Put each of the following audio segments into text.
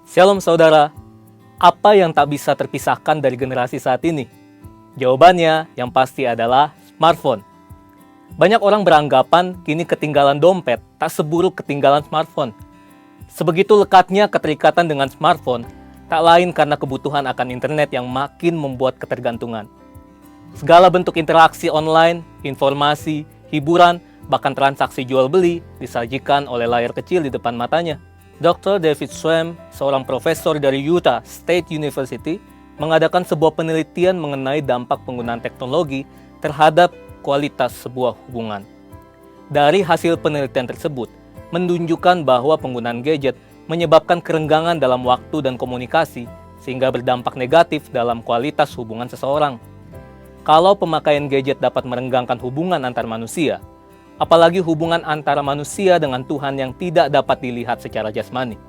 Shalom saudara, apa yang tak bisa terpisahkan dari generasi saat ini? Jawabannya yang pasti adalah smartphone. Banyak orang beranggapan kini ketinggalan dompet tak seburuk ketinggalan smartphone. Sebegitu lekatnya keterikatan dengan smartphone, tak lain karena kebutuhan akan internet yang makin membuat ketergantungan. Segala bentuk interaksi online, informasi, hiburan, bahkan transaksi jual-beli disajikan oleh layar kecil di depan matanya. Dr. David Schwem, seorang profesor dari Utah State University, mengadakan sebuah penelitian mengenai dampak penggunaan teknologi terhadap kualitas sebuah hubungan. Dari hasil penelitian tersebut, menunjukkan bahwa penggunaan gadget menyebabkan kerenggangan dalam waktu dan komunikasi, sehingga berdampak negatif dalam kualitas hubungan seseorang. Kalau pemakaian gadget dapat merenggangkan hubungan antar manusia, apalagi hubungan antara manusia dengan Tuhan yang tidak dapat dilihat secara jasmani.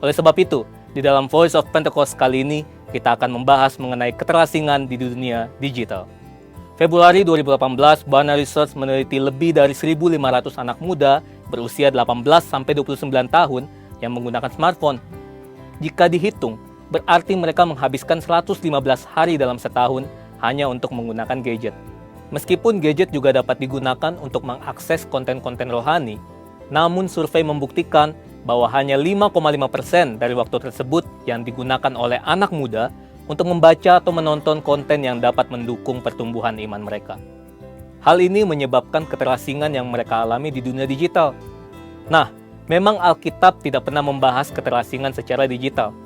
Oleh sebab itu, di dalam Voice of Pentecost kali ini, kita akan membahas mengenai keterasingan di dunia digital. Februari 2018, Barna Research meneliti lebih dari 1.500 anak muda berusia 18-29 tahun yang menggunakan smartphone. Jika dihitung, berarti mereka menghabiskan 115 hari dalam setahun hanya untuk menggunakan gadget. Meskipun gadget juga dapat digunakan untuk mengakses konten-konten rohani, namun survei membuktikan bahwa hanya 5,5% dari waktu tersebut yang digunakan oleh anak muda untuk membaca atau menonton konten yang dapat mendukung pertumbuhan iman mereka. Hal ini menyebabkan keterasingan yang mereka alami di dunia digital. Nah, memang Alkitab tidak pernah membahas keterasingan secara digital,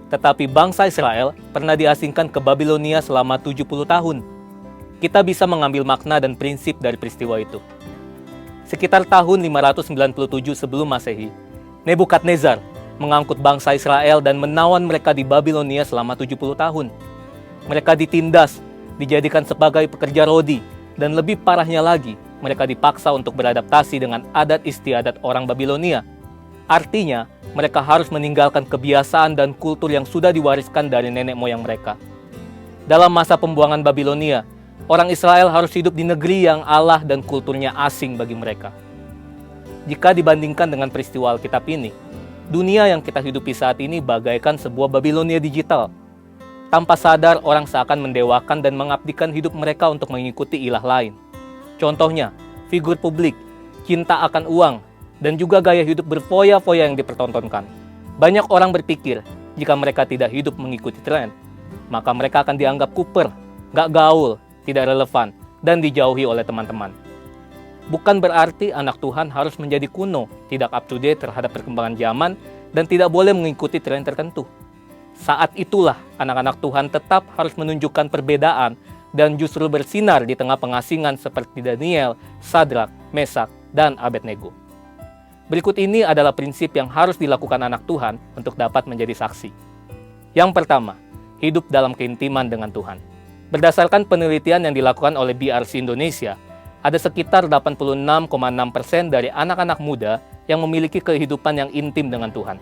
tetapi bangsa Israel pernah diasingkan ke Babilonia selama 70 tahun. Kita bisa mengambil makna dan prinsip dari peristiwa itu. Sekitar tahun 597 sebelum Masehi, Nebukadnezar mengangkut bangsa Israel dan menawan mereka di Babilonia selama 70 tahun. Mereka ditindas, dijadikan sebagai pekerja rodi, dan lebih parahnya lagi, mereka dipaksa untuk beradaptasi dengan adat istiadat orang Babilonia. Artinya, mereka harus meninggalkan kebiasaan dan kultur yang sudah diwariskan dari nenek moyang mereka. Dalam masa pembuangan Babilonia, orang Israel harus hidup di negeri yang Allah dan kulturnya asing bagi mereka. Jika dibandingkan dengan peristiwa Alkitab ini, dunia yang kita hidupi saat ini bagaikan sebuah Babilonia digital. Tanpa sadar, orang seakan mendewakan dan mengabdikan hidup mereka untuk mengikuti ilah lain. Contohnya, figur publik, cinta akan uang, dan juga gaya hidup berfoya-foya yang dipertontonkan. Banyak orang berpikir, jika mereka tidak hidup mengikuti tren, maka mereka akan dianggap kuper, gak gaul, tidak relevan, dan dijauhi oleh teman-teman. Bukan berarti anak Tuhan harus menjadi kuno, tidak up to date terhadap perkembangan zaman, dan tidak boleh mengikuti tren tertentu. Saat itulah anak-anak Tuhan tetap harus menunjukkan perbedaan dan justru bersinar di tengah pengasingan seperti Daniel, Sadrak, Mesak, dan Abednego. Berikut ini adalah prinsip yang harus dilakukan anak Tuhan untuk dapat menjadi saksi. Yang pertama, hidup dalam keintiman dengan Tuhan. Berdasarkan penelitian yang dilakukan oleh BRC Indonesia, ada sekitar 86,6% dari anak-anak muda yang memiliki kehidupan yang intim dengan Tuhan.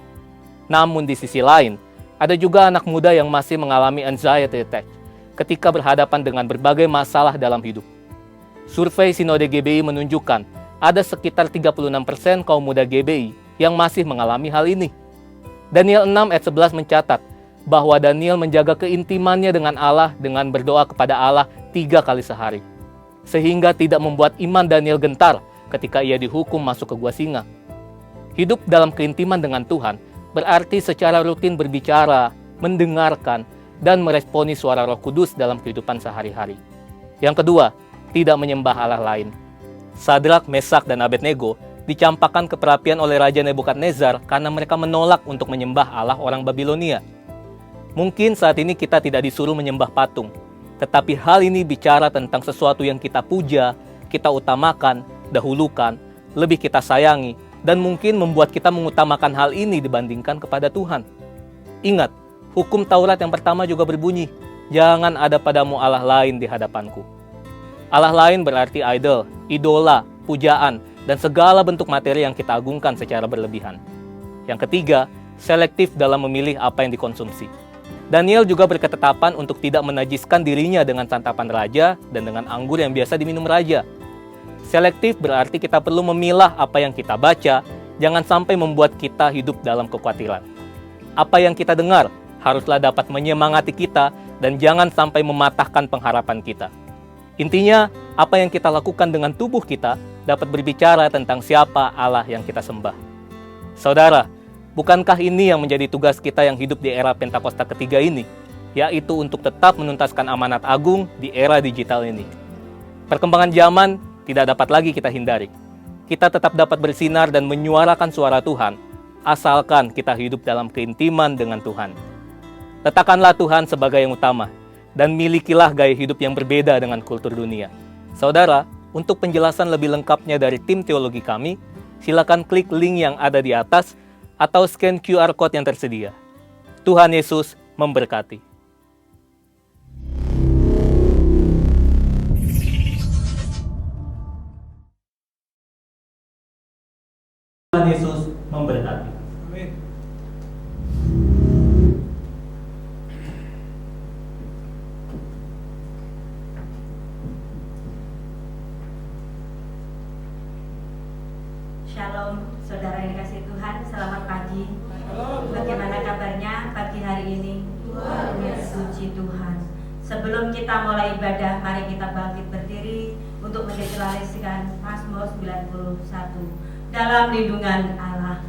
Namun di sisi lain, ada juga anak muda yang masih mengalami anxiety attack ketika berhadapan dengan berbagai masalah dalam hidup. Survei Sinode GBI menunjukkan ada sekitar 36% kaum muda GBI yang masih mengalami hal ini. Daniel 6 ayat 11 mencatat bahwa Daniel menjaga keintimannya dengan Allah dengan berdoa kepada Allah 3 kali sehari, sehingga tidak membuat iman Daniel gentar ketika ia dihukum masuk ke gua singa. Hidup dalam keintiman dengan Tuhan berarti secara rutin berbicara, mendengarkan, dan meresponi suara Roh Kudus dalam kehidupan sehari-hari. Yang kedua, tidak menyembah Allah lain. Sadrak, Mesak, dan Abednego dicampakkan ke perapian oleh Raja Nebukadnezar karena mereka menolak untuk menyembah Allah orang Babilonia. Mungkin saat ini kita tidak disuruh menyembah patung, tetapi hal ini bicara tentang sesuatu yang kita puja, kita utamakan, dahulukan, lebih kita sayangi, dan mungkin membuat kita mengutamakan hal ini dibandingkan kepada Tuhan. Ingat, hukum Taurat yang pertama juga berbunyi, jangan ada padamu Allah lain di hadapanku. Allah lain berarti idol, idola, pujaan, dan segala bentuk materi yang kita agungkan secara berlebihan. Yang ketiga, selektif dalam memilih apa yang dikonsumsi. Daniel juga berketetapan untuk tidak menajiskan dirinya dengan santapan raja dan dengan anggur yang biasa diminum raja. Selektif berarti kita perlu memilah apa yang kita baca, jangan sampai membuat kita hidup dalam kekhawatiran. Apa yang kita dengar haruslah dapat menyemangati kita dan jangan sampai mematahkan pengharapan kita. Intinya, apa yang kita lakukan dengan tubuh kita dapat berbicara tentang siapa Allah yang kita sembah. Saudara, bukankah ini yang menjadi tugas kita yang hidup di era Pentakosta ketiga ini, yaitu untuk tetap menuntaskan amanat agung di era digital ini. Perkembangan zaman tidak dapat lagi kita hindari. Kita tetap dapat bersinar dan menyuarakan suara Tuhan, asalkan kita hidup dalam keintiman dengan Tuhan. Letakkanlah Tuhan sebagai yang utama, dan milikilah gaya hidup yang berbeda dengan kultur dunia. Saudara, untuk penjelasan lebih lengkapnya dari tim teologi kami, silakan klik link yang ada di atas atau scan QR Code yang tersedia. Tuhan Yesus memberkati. Tuhan Yesus memberkati. Amin. Shalom, saudara yang dikasihi Tuhan, selamat pagi. Shalom. Bagaimana kabarnya pagi hari ini? Puji Tuhan. Sebelum kita mulai ibadah, mari kita bangkit berdiri untuk mendeklarasikan Mazmur 91. Dalam lindungan Allah,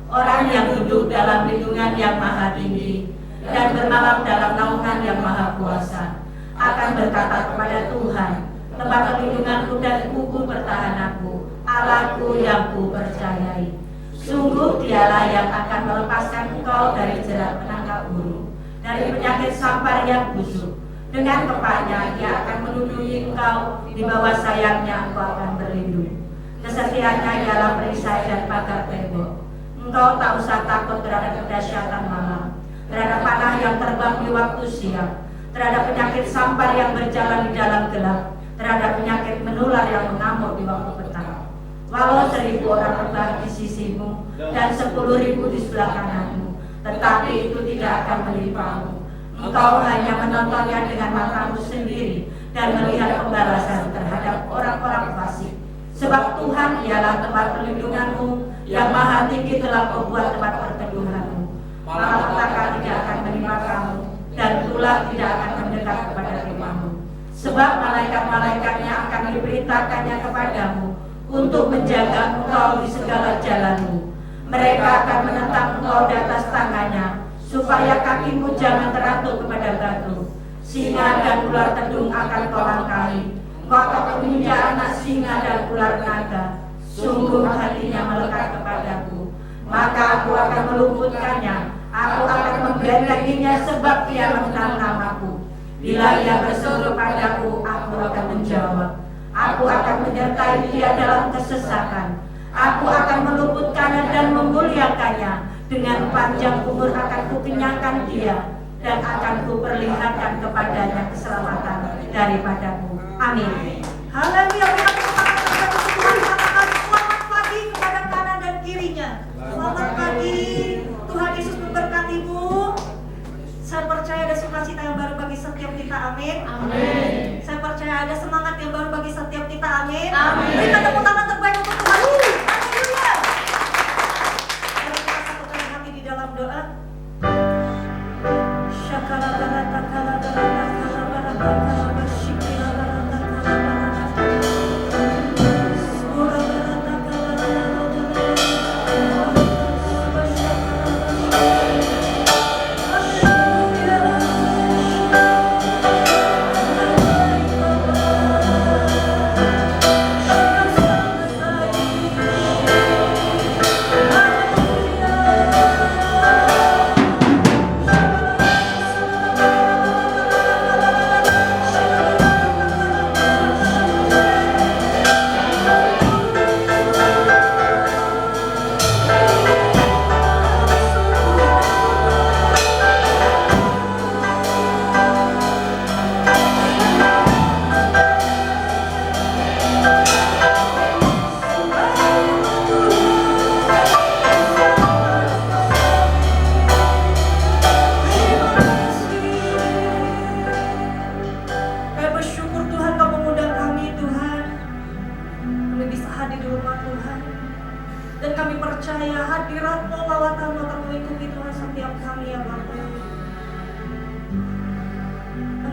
orang yang duduk dalam lindungan yang maha tinggi dan bermalam dalam naungan yang maha kuasa akan berkata kepada Tuhan, tempat perlindunganku dan kuku pertahananku, Allahku yang ku percayai. Sungguh dialah yang akan melepaskan engkau dari jerat penangkap burung, dari penyakit sampar yang busuk. Dengan kepaknya ia akan melindungi engkau, di bawah sayapnya engkau akan berlindung. Kesetiaannya ialah perisai dan pagar tembok. Engkau tak usah takut terhadap kedahsyatan malam, terhadap panah yang terbang di waktu siang, terhadap penyakit sampar yang berjalan di dalam gelap, terhadap penyakit menular yang mengamuk di waktu petang. Walau 1000 orang rebah di sisimu dan 10.000 di sebelah kananmu, tetapi itu tidak akan menimpamu. Engkau hanya menontonnya dengan matamu sendiri dan melihat pembalasan terhadap orang-orang fasik. Sebab Tuhan ialah tempat perlindunganmu, yang maha tinggi telah membuat tempat perteduhanmu. Malapetaka tidak akan menimpa kamu, dan tulah tidak akan mendekat kepada rumahmu. Sebab malaikat-malaikatnya akan diperintahkannya kepadamu untuk menjaga engkau di segala jalanmu. Mereka akan menentang engkau di atas tangannya, supaya kakimu jangan terantuk kepada batu. Singa dan ular tedung akan kau langkahi. Kau akan menginjak anak singa dan ular naga. Sungguh hatinya melekat kepadaku. Maka aku akan meluputkannya. Aku akan membentenginya sebab ia mengenal namaku. Bila ia berseru padaku, aku akan menjawab. Aku akan menyertai dia dalam kesesakan. Aku akan meluputkannya dan memuliakannya. Dengan panjang umur akan kukenyangkan dia, dan akan kuperlihatkan kepadanya keselamatan daripadamu. Amin. Haleluya. Selamat pagi kepada kanan dan kirinya. Selamat pagi. Tuhan Yesus memberkatimu. Saya percaya ada sukacita yang baru bagi setiap kita. Amin. Amin. Saya percaya ada semangat yang baru bagi setiap kita. Amin. Amin. Berikan tepuk tangan terbaik untuk Tuhan. Haleluya. Mari kita satukan hati di dalam doa.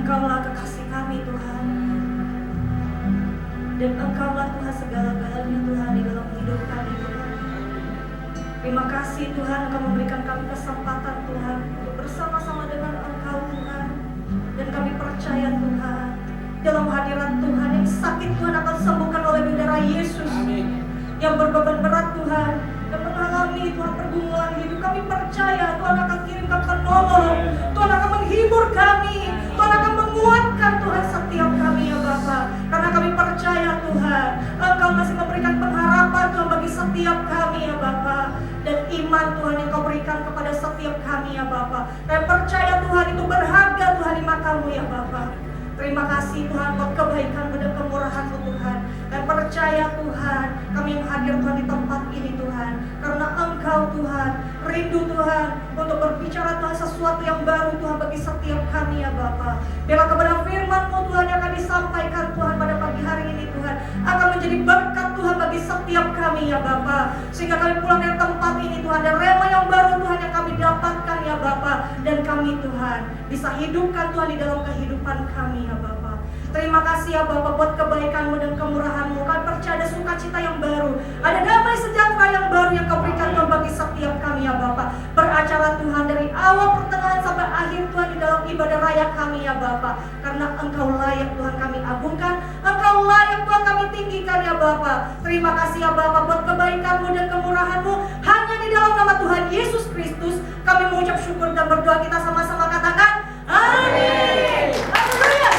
Engkaulah kekasih kami Tuhan, dan Engkaulah Tuhan segala-galanya Tuhan di dalam hidup kami Tuhan. Terima kasih Tuhan Engkau memberikan kami kesempatan Tuhan untuk bersama-sama dengan Engkau Tuhan. Dan kami percaya Tuhan, dalam hadirat Tuhan yang sakit Tuhan akan sembuhkan oleh darah Yesus. Yang berbeban berat Tuhan, dan mengalami Tuhan pergumulan hidup, kami percaya Tuhan akan kirimkan penolong, Tuhan akan menghibur kami, Tuhan akan menguatkan Tuhan setiap kami ya Bapa. Karena kami percaya Tuhan, Engkau masih memberikan pengharapan Tuhan bagi setiap kami ya Bapa. Dan iman Tuhan yang Kau berikan kepada setiap kami ya Bapa. Kami percaya Tuhan itu berharga Tuhan di mata-Mu ya Bapa. Terima kasih Tuhan buat kebaikan-Mu dan kemurahan-Mu Tuhan. Dan percaya Tuhan, kami yang hadir Tuhan di tempat ini Tuhan, karena Engkau Tuhan, rindu Tuhan untuk berbicara Tuhan sesuatu yang baru Tuhan bagi setiap kami ya Bapa. Biarlah kepada firman-Mu Tuhan yang akan disampaikan Tuhan pada pagi hari ini Tuhan, akan menjadi berkat Tuhan bagi setiap kami ya Bapa. Sehingga kami pulang dari tempat ini Tuhan, dan rema yang baru Tuhan yang kami dapatkan ya Bapa. Dan kami Tuhan bisa hidupkan Tuhan di dalam kehidupan kami ya Bapa. Terima kasih ya Bapa buat kebaikan-Mu dan kemurahan-Mu. Kami percaya ada sukacita yang baru, ada damai sejahtera yang baru yang Kau berikan Tuhan bagi setiap kami ya Bapa. Beracara Tuhan dari awal pertengahan sampai akhir Tuhan di dalam ibadah raya kami ya Bapa. Karena Engkau layak Tuhan kami agungkan, Engkau layak Tuhan kami tinggikan ya Bapa. Terima kasih ya Bapa buat kebaikan-Mu dan kemurahan-Mu. Hanya di dalam nama Tuhan Yesus Kristus kami mengucap syukur dan berdoa. Kita sama-sama katakan amin. Haleluya.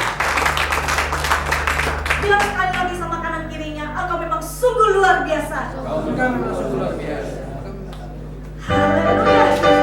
Bilang sekali lagi sama kanan kirinya, Engkau memang sungguh luar biasa. Haleluya.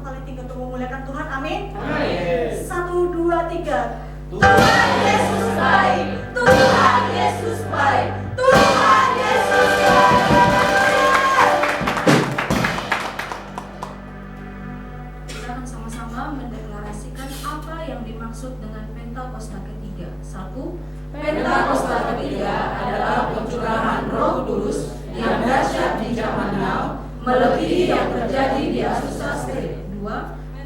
kali tinggal untuk memuliakan Tuhan. Amin. Amin. 1, 2, 3. Tuhan Yesus baik. Tuhan Yesus baik. Tuhan Yesus baik. Kita akan sama-sama mendeklarasikan apa yang dimaksud dengan Pentakosta ketiga. 1. Pentakosta ketiga adalah pencurahan Roh Kudus yang dahsyat di zaman now, melebihi yang terjadi di Asusastre. 2.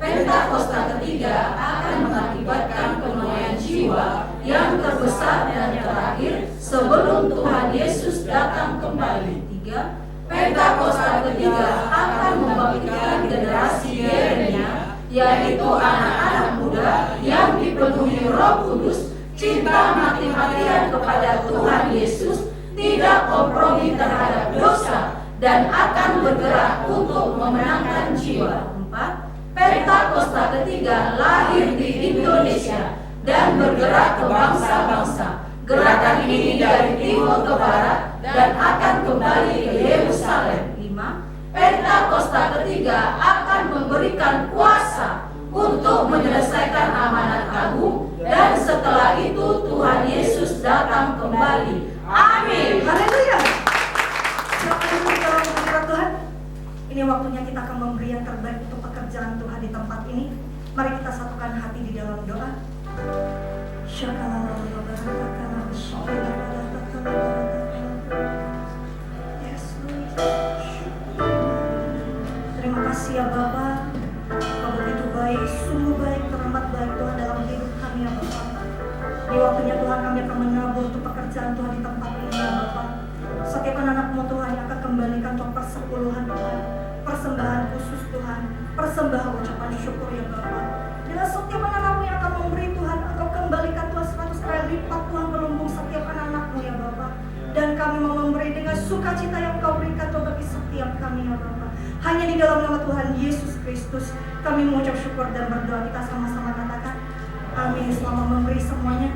Pentakosta ketiga akan mengakibatkan penuaian jiwa yang terbesar dan terakhir sebelum Tuhan Yesus datang kembali. 3. Pentakosta ketiga akan membangkitkan generasi Yeremia, yaitu anak-anak muda yang dipenuhi Roh Kudus, cinta mati-matian kepada Tuhan Yesus, tidak kompromi terhadap dosa, dan akan bergerak untuk memenangkan jiwa. 4. Pentakosta ketiga lahir di Indonesia dan bergerak ke bangsa-bangsa. Gerakan ini dari timur ke barat dan akan kembali ke Yerusalem. 5. Pentakosta ketiga akan memberikan kuasa untuk menyelesaikan amanat agung, dan setelah itu Tuhan Yesus datang kembali. Amin. Haleluya. Siapa yang mau dalam hadirat Tuhan? Ini waktunya kita akan memberi yang terbaik untuk pekerjaan Tuhan di tempat ini. Mari kita satukan hati di dalam doa. Yes, Lord. Terima kasih ya Bapa. Kau begitu baik, sungguh baik, teramat baik Tuhan dalam hidup kami ya Bapa. Di waktunya Tuhan kami akan menabur untuk pekerjaan Tuhan di tempat ini ya Bapa. Setiap anak-anak-Mu Tuhan yang akan kembalikan untuk persepuluhan Tuhan, persembahan khusus Tuhan, persembahan ucapan syukur ya Bapa. Bila setiap anak-anak-Mu yang akan memberi Tuhan, Engkau kembalikan Tuhan 100 kali lipat Tuhan melumbung setiap anak-anak-Mu ya Bapa. Dan kami mau memberi dengan sukacita yang Kau berikan Tuhan bagi setiap kami ya Bapa. Hanya di dalam nama Tuhan Yesus Kristus kami mengucap syukur dan berdoa. Kita sama-sama katakan amin. Selamat memberi semuanya.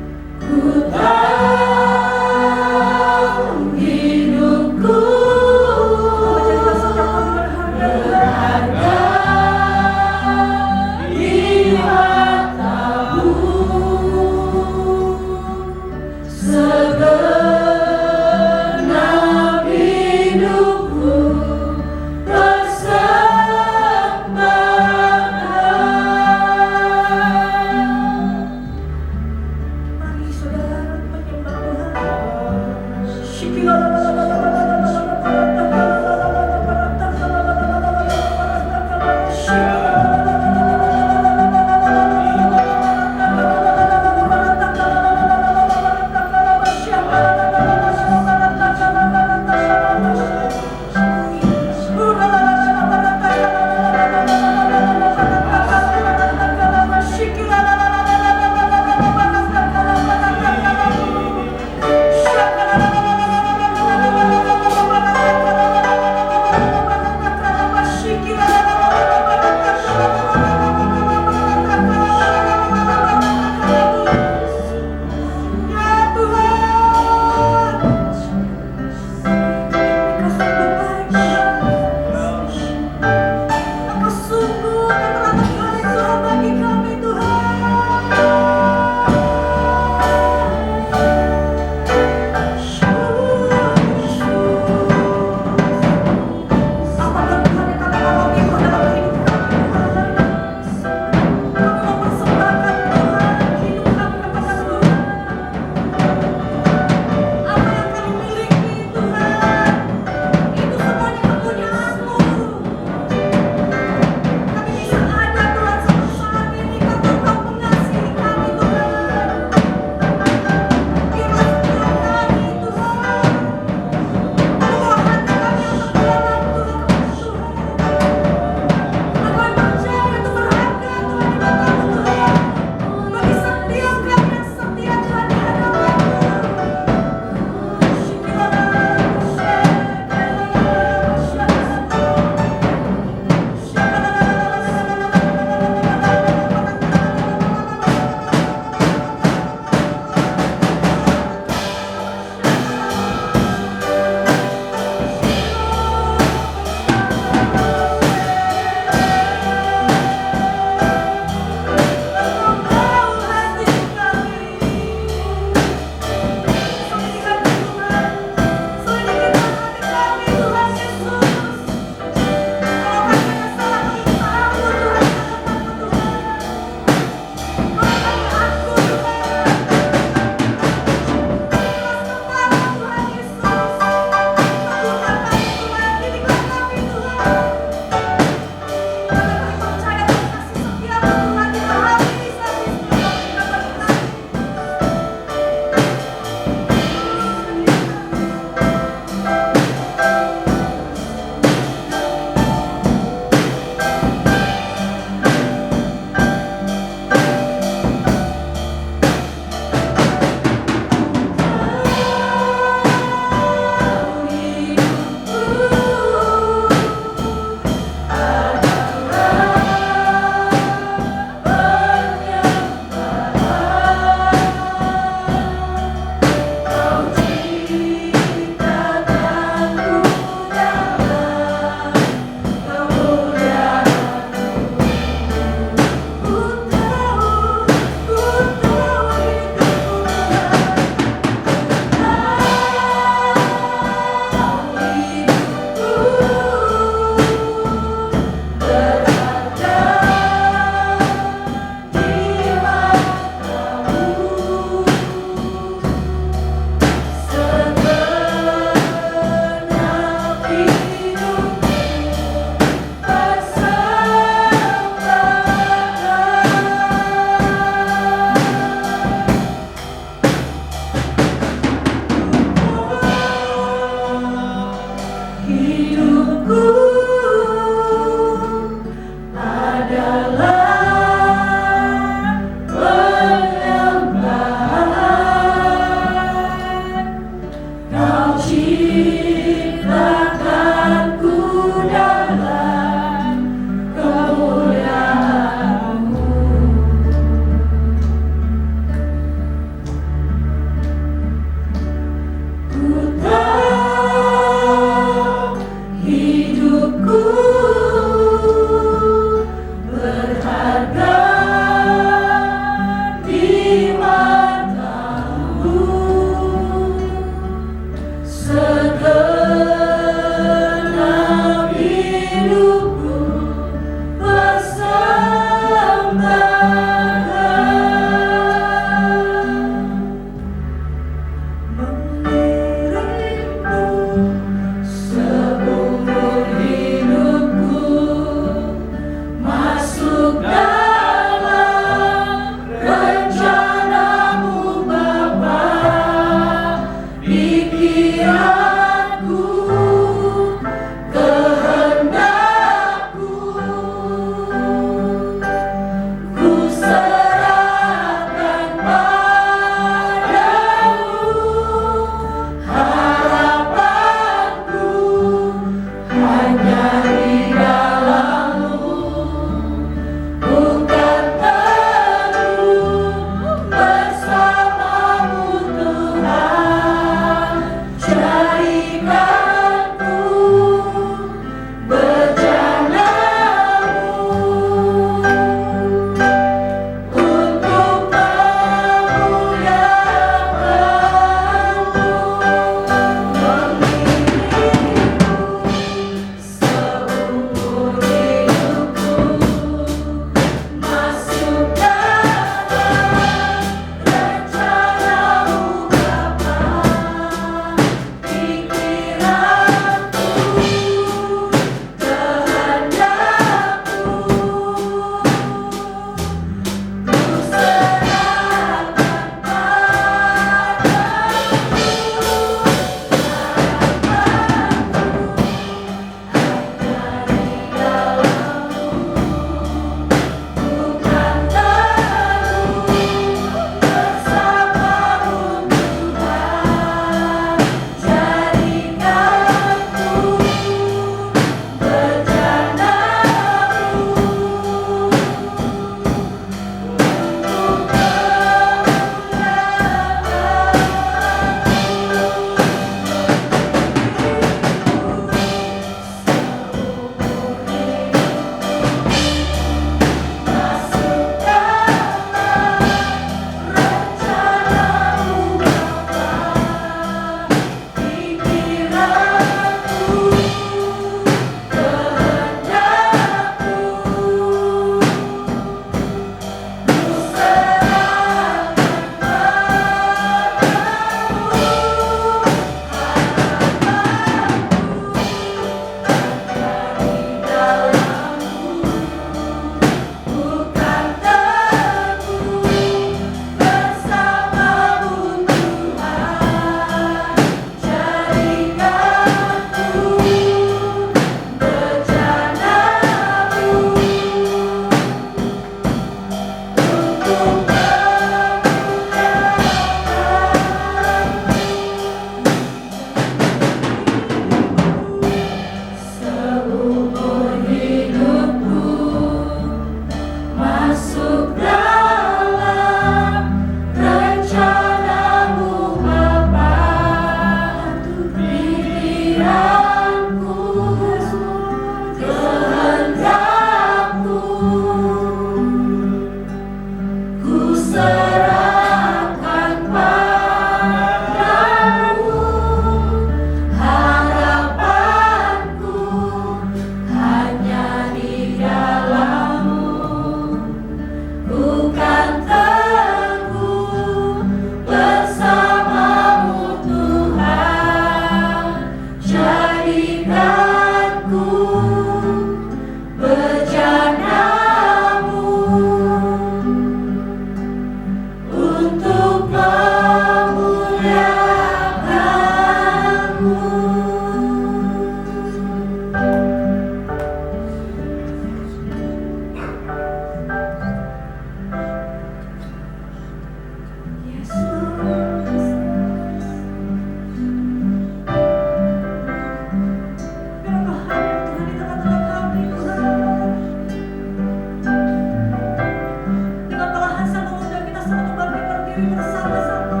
berdiri bersama-sama.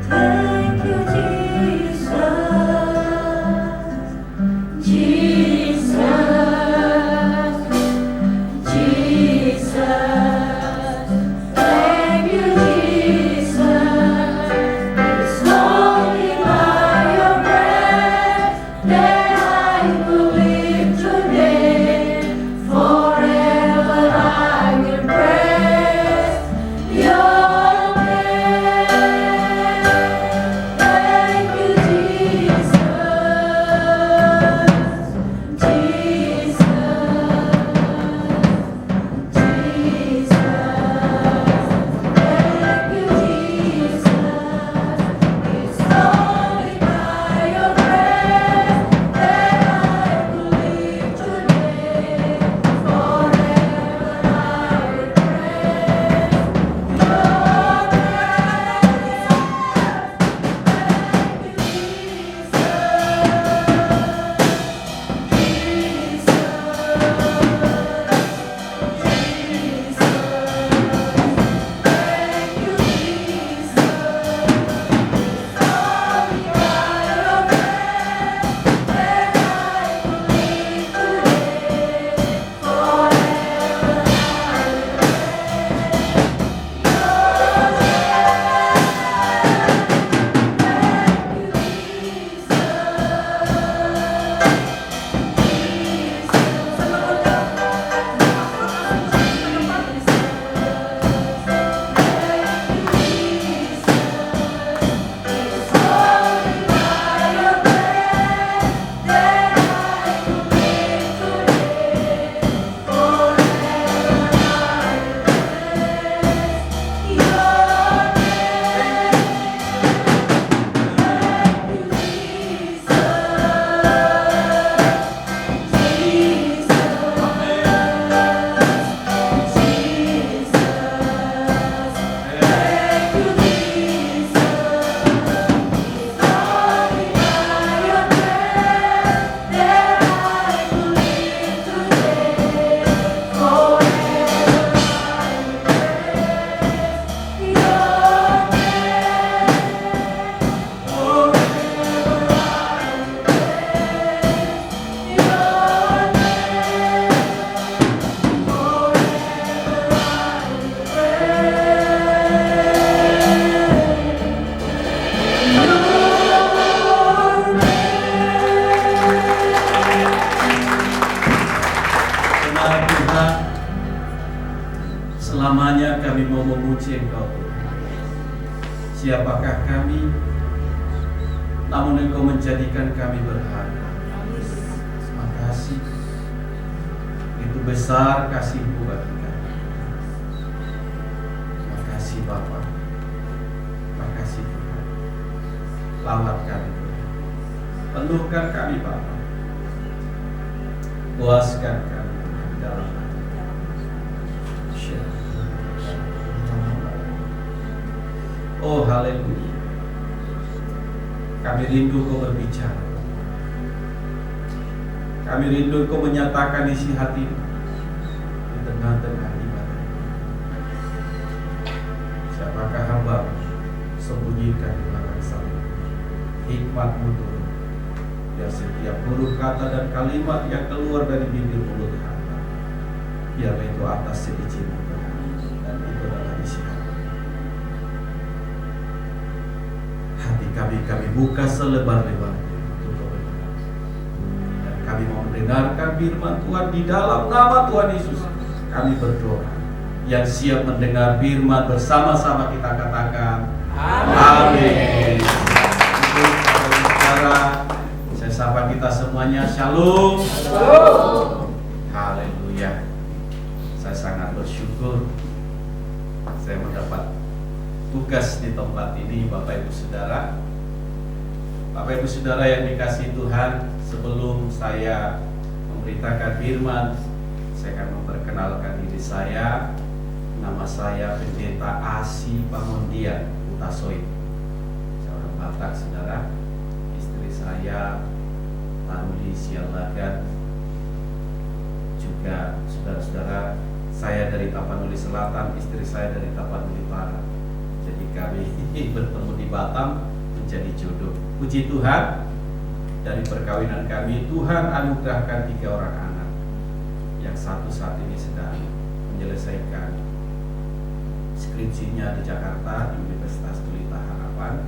Thank you, Jesus. Jesus. Jesus. Thank you, Jesus. It's only by your grace that I will live today. Forever I will praise your name. Thank you, Jesus. Jesus. Jesus. Thank you, Jesus. It's only by your grace that I will live today. Forever I will praise your Benar Tuhan, selamanya kami mau memuji Engkau. Siapakah kami, namun Engkau menjadikan kami berharga. Terima kasih, itu besar kasih-Mu bagi kami. Terima kasih Bapa, terima kasih Tuhan. Lawat kami Tuhan, penuhkan kami Bapa, puaskan kami dalam hati. Oh haleluya, kami rindu Kau berbicara, kami rindu Kau menyatakan isi hati di tengah-tengah ibadah. Siapakah hamba sembunyikan di belakang salib, hikmat-Mu turun, biar setiap huruf kata dan kalimat yang keluar dari bibir mulut hamba, biarlah itu atas seizin-Mu Tuhan, dan itu adalah isi hati. Hati kami buka selebar-lebarnya untuk kebenaran, dan kami mau mendengarkan firman Tuhan di dalam nama Tuhan Yesus. Kami berdoa, yang siap mendengar firman bersama-sama kita katakan amin. Saya sapa kita semuanya, shalom. Haleluya. Saya sangat bersyukur saya mendapat tugas di tempat ini, Bapak Ibu Saudara. Bapak Ibu Saudara yang dikasihi Tuhan, sebelum saya memberitakan firman, saya akan memperkenalkan diri saya. Nama saya Pendeta Asi Pamondian Utasoy, seorang Batak, Saudara. Istri saya Tanuli Sialagan, juga saudara-saudara saya dari Tapanuli Selatan, istri saya dari Tapanuli Barat. Jadi kami bertemu di Batam menjadi jodoh. Puji Tuhan, dari perkawinan kami Tuhan anugerahkan 3 orang anak. Yang satu saat ini sedang menyelesaikan skripsinya di Jakarta di Universitas Pelita Harapan,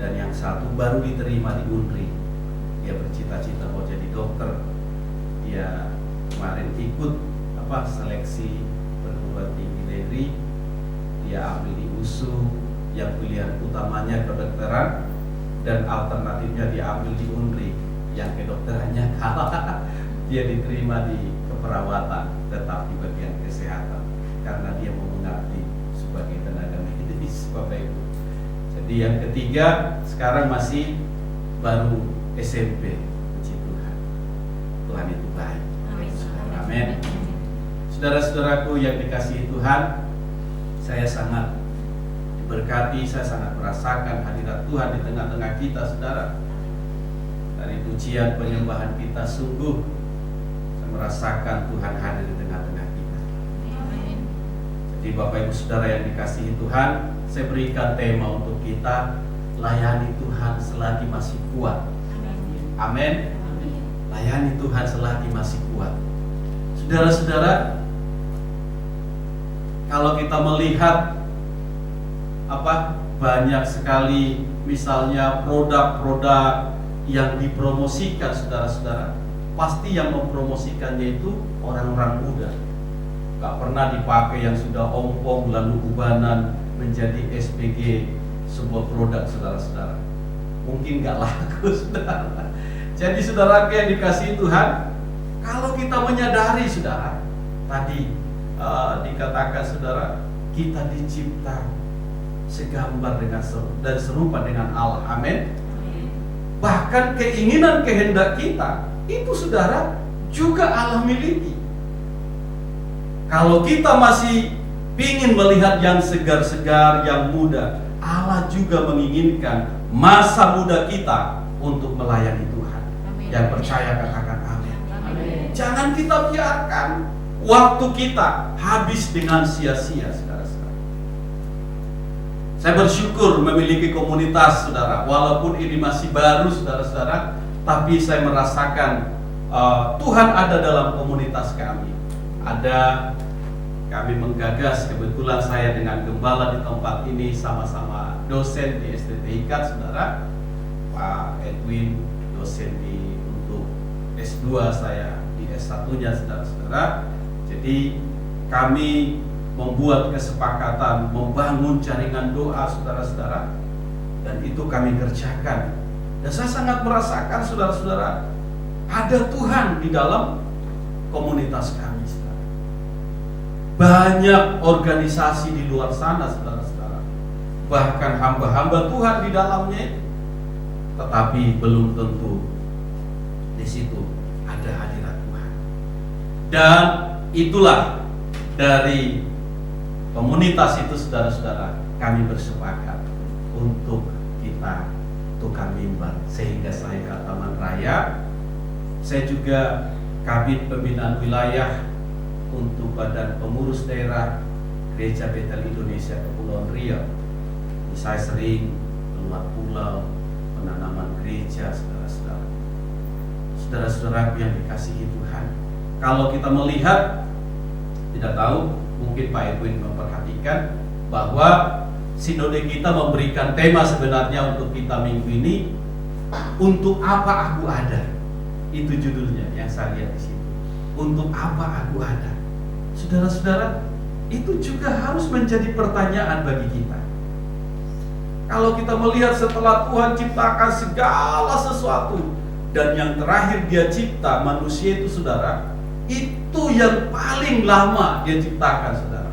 dan yang satu baru diterima di UNRI. Dia bercita-cita mau jadi dokter. Dia kemarin ikut seleksi perguruan tinggi negeri. Dia ambil di USU yang pilihan utamanya kedokteran, dan alternatifnya dia ambil di UNRI yang kedokterannya kalah. Dia diterima di keperawatan, tetap di bagian kesehatan karena dia mau mengabdi sebagai tenaga medis, Bapak Ibu. Jadi yang ketiga sekarang masih baru SMP. Puji Tuhan. Tuhan itu baik. Amin. Saudara-saudaraku yang dikasihi Tuhan, saya sangat diberkati, saya sangat merasakan hadirat Tuhan di tengah-tengah kita, saudara. Dari pujian penyembahan kita, sungguh saya merasakan Tuhan hadir di tengah-tengah kita. Jadi Bapak Ibu Saudara yang dikasihi Tuhan, saya berikan tema untuk kita, layani Tuhan selagi masih kuat. Amin. Layani Tuhan selagi masih kuat. Saudara-saudara, kalau kita melihat banyak sekali misalnya produk-produk yang dipromosikan, saudara-saudara, pasti yang mempromosikannya itu orang-orang muda. Gak pernah dipakai yang sudah ompong lalu ubanan menjadi SPG sebuah produk, saudara-saudara. Mungkin gak laku, saudara. Jadi saudara yang dikasihi Tuhan, kalau kita menyadari, saudara, tadi dikatakan, saudara, kita dicipta segambar dengan dan serupa dengan Allah. Amin. Bahkan keinginan kehendak kita itu, saudara, juga Allah miliki. Kalau kita masih ingin melihat yang segar-segar, yang muda, Allah juga menginginkan masa muda kita untuk melayani Tuhan. Yang percaya katakan amin. Jangan kita biarkan waktu kita habis dengan sia-sia, saudara-saudara. Saya bersyukur memiliki komunitas, saudara. Walaupun ini masih baru, saudara-saudara, tapi saya merasakan Tuhan ada dalam komunitas kami. Kami menggagas, kebetulan saya dengan gembala di tempat ini sama-sama dosen di STT IKAT, saudara. Pak Edwin dosen untuk S2, saya di S1-nya, saudara-saudara. Jadi kami membuat kesepakatan membangun jaringan doa, saudara-saudara, dan itu kami kerjakan. Dan saya sangat merasakan, saudara-saudara, ada Tuhan di dalam komunitas kami, saudara. Banyak organisasi di luar sana, saudara-saudara, bahkan hamba-hamba Tuhan di dalamnya, tetapi belum tentu di situ ada hadirat Tuhan. Dan itulah dari komunitas itu, saudara-saudara, kami bersepakat untuk kita tukar mimbar. Sehingga saya ke Taman Raya, saya juga kabin pembinaan wilayah untuk Badan Pengurus Daerah Gereja Betel Indonesia Kepulauan Riau. Saya sering keluar pulau, penanaman gereja, saudara-saudara. Saudara-saudara yang dikasihi Tuhan, kalau kita melihat, tidak tahu, mungkin Pak Edwin memperhatikan bahwa sinode kita memberikan tema sebenarnya untuk kita minggu ini, untuk apa aku ada. Itu judulnya yang saya lihat di situ. Untuk apa aku ada. Saudara-saudara, itu juga harus menjadi pertanyaan bagi kita. Kalau kita melihat setelah Tuhan ciptakan segala sesuatu, dan yang terakhir Dia cipta manusia itu, saudara, itu yang paling lama Dia ciptakan, saudara.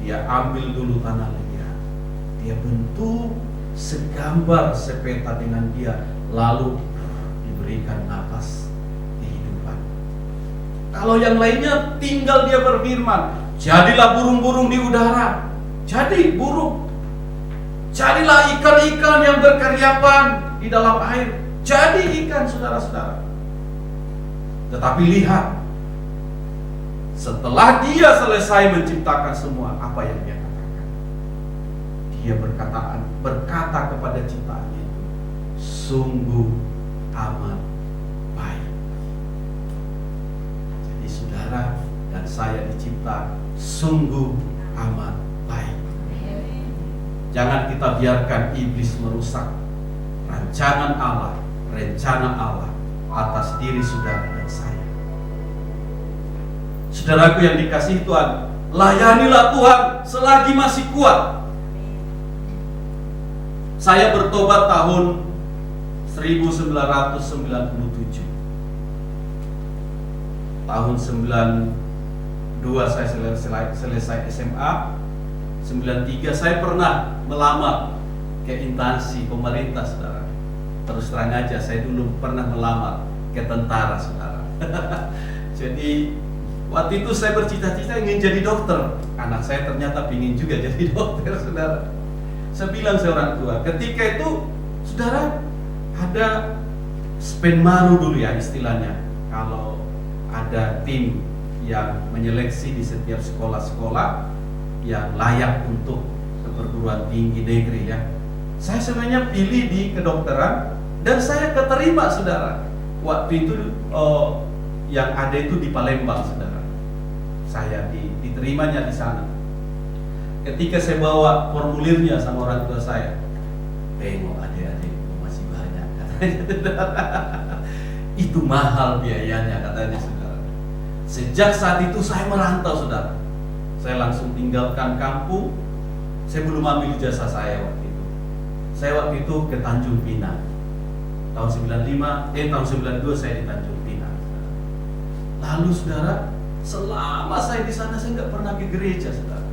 Dia ambil dulu tanah liat, Dia bentuk segambar sepeta dengan Dia, lalu diberikan napas kehidupan. Kalau yang lainnya tinggal Dia berfirman, jadilah burung-burung di udara, jadi burung. Jadilah ikan-ikan yang berkeriapan di dalam air, jadi ikan, saudara-saudara. Tetapi lihat, setelah dia selesai menciptakan semua, apa yang dia katakan? Dia berkata kepada ciptaannya itu, sungguh amat baik. Jadi saudara dan saya dicipta sungguh amat baik. Jangan kita biarkan iblis merusak rancangan Allah, rencana Allah atas diri saudara dan saya. Saudaraku yang dikasihi Tuhan, layanilah Tuhan selagi masih kuat. Saya bertobat tahun 1997. Tahun 92 saya selesai SMA. 93 saya pernah melamar ke instansi pemerintah, saudara. Terus terang aja, saya dulu pernah melamar ke tentara, saudara. Jadi waktu itu saya bercita-cita ingin jadi dokter. Anak saya ternyata ingin juga jadi dokter, saudara. Saya bilang sama orang tua, ketika itu, saudara, ada spenmaru dulu ya istilahnya. Kalau ada tim yang menyeleksi di setiap sekolah-sekolah yang layak untuk ke perguruan tinggi negeri ya. Saya sebenarnya pilih di kedokteran dan saya keterima, saudara. Waktu itu yang ada itu di Palembang, saudara. Saya diterimanya di sana. Ketika saya bawa formulirnya sama orang tua saya, tengok adik-adik masih banyak katanya. Itu mahal biayanya katanya, saudara. Sejak saat itu saya merantau, saudara. Saya langsung tinggalkan kampung. Saya belum ambil ijazah saya waktu itu. Saya waktu itu ke Tanjung Pinang. Tahun 92 saya di Tanjung Pinang. Lalu saudara, selama saya di sana saya nggak pernah ke gereja, saudara.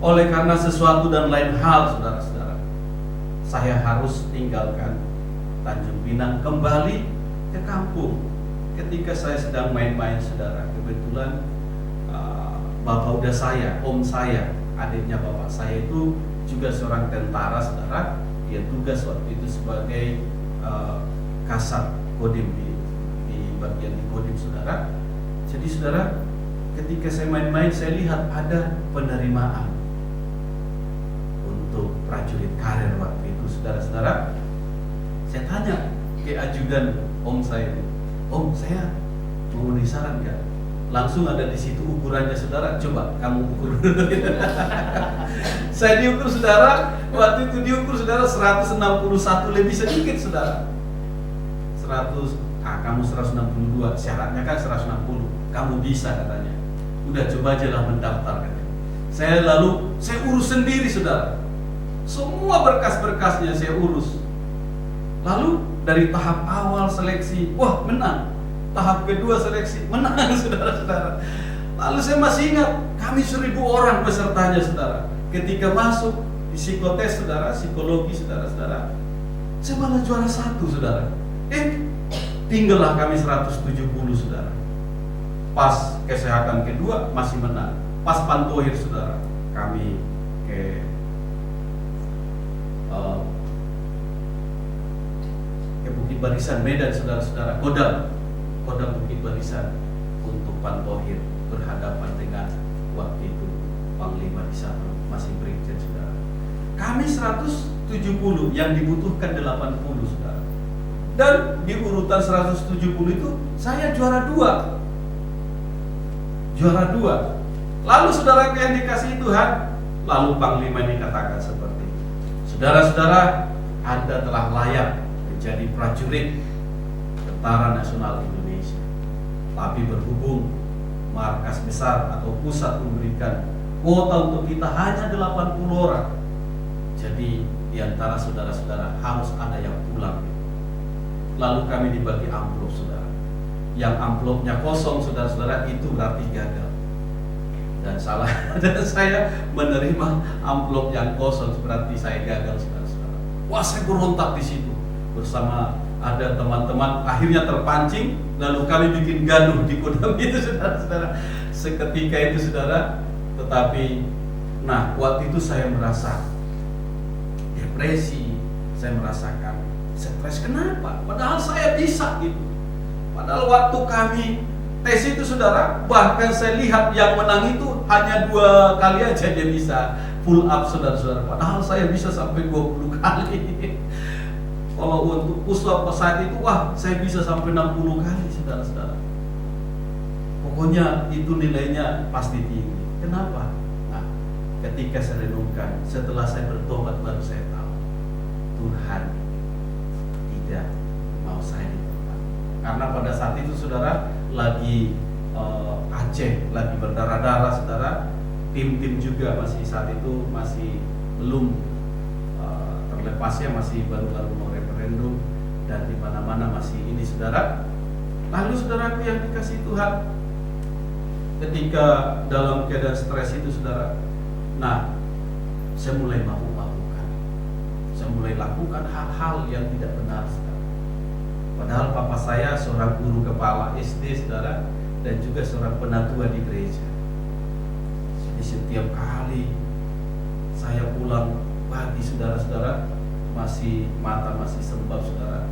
Oleh karena sesuatu dan lain hal, saudara-saudara, saya harus tinggalkan Tanjung Pinang kembali ke kampung. Ketika saya sedang main-main, saudara, kebetulan bapak udah saya, om saya, adiknya bapak saya itu juga seorang tentara, saudara. Dia tugas waktu itu sebagai kasat kodim di bagian di kodim, saudara. Jadi saudara, ketika saya main-main, saya lihat ada penerimaan untuk prajurit karir waktu itu, saudara-saudara. Saya tanya ke ajudan om saya, om, saya memenuhi syarat nggak? Langsung ada di situ ukurannya, saudara. Coba kamu ukur. Saya diukur, saudara. Waktu itu diukur, saudara, 161 lebih sedikit, saudara. 100, kamu 162. Syaratnya kan 160. Kamu bisa katanya. Udah, coba aja lah mendaftar katanya. Saya urus sendiri, saudara. Semua berkas-berkasnya saya urus. Lalu dari tahap awal seleksi, wah menang. Tahap kedua seleksi, menang, saudara-saudara. Lalu saya masih ingat, kami 1000 orang pesertanya, saudara. Ketika masuk di psikotes, saudara, psikologi, saudara-saudara, saya malah juara 1, saudara. Tinggallah kami 170, saudara. Pas kesehatan kedua masih menang. Pas pantohir, saudara, kami ke Bukit Barisan, Medan, saudara-saudara. Kodam Bukit Barisan untuk pantohir berhadapan dengan waktu itu Panglima di sana, masih Brigjen, saudara. Kami 170, yang dibutuhkan 80, saudara. Dan di urutan 170 itu saya juara 2. Juara 2. Lalu saudara yang dikasihi Tuhan, lalu Panglima dikatakan seperti itu. Saudara-saudara, Anda telah layak menjadi prajurit Tentara Nasional Indonesia. Tapi berhubung markas besar atau pusat memberikan kuota untuk kita hanya 80 orang, jadi di antara saudara-saudara harus ada yang pulang. Lalu kami dibagi amplop, saudara. Yang amplopnya kosong, saudara-saudara, itu berarti gagal. Dan saya menerima amplop yang kosong, berarti saya gagal, saudara-saudara. Wah, saya berontak di situ bersama ada teman-teman, akhirnya terpancing, lalu kami bikin gaduh di kodam itu, saudara-saudara. Seketika itu, saudara, tetapi, nah, waktu itu saya merasa depresi, saya merasakan stres. Kenapa? Padahal saya bisa gitu. Padahal waktu kami tes itu saudara, bahkan saya lihat yang menang itu hanya 2 kali aja dia bisa pull up saudara-saudara. Padahal saya bisa sampai 20 kali. Kalau untuk push up saat itu, wah saya bisa sampai 60 kali saudara-saudara. Pokoknya itu nilainya pasti tinggi. Kenapa? Nah, ketika saya renungkan, setelah saya bertobat baru saya tahu Tuhan tidak mau saya ditolak. Karena pada saat itu saudara lagi Aceh lagi berdarah-darah saudara. Tim-tim juga masih saat itu masih belum terlepasnya, masih baru-baru mau referendum dan di mana-mana masih ini saudara. Lalu saudaraku yang dikasih Tuhan, ketika dalam keadaan stres itu saudara, nah saya mulai mabuk-mabukan, saya mulai lakukan hal-hal yang tidak benar saudara. Padahal papa saya seorang guru kepala SD saudara, dan juga seorang penatua di gereja. Jadi setiap kali saya pulang pagi saudara-saudara, mata masih sembab saudara,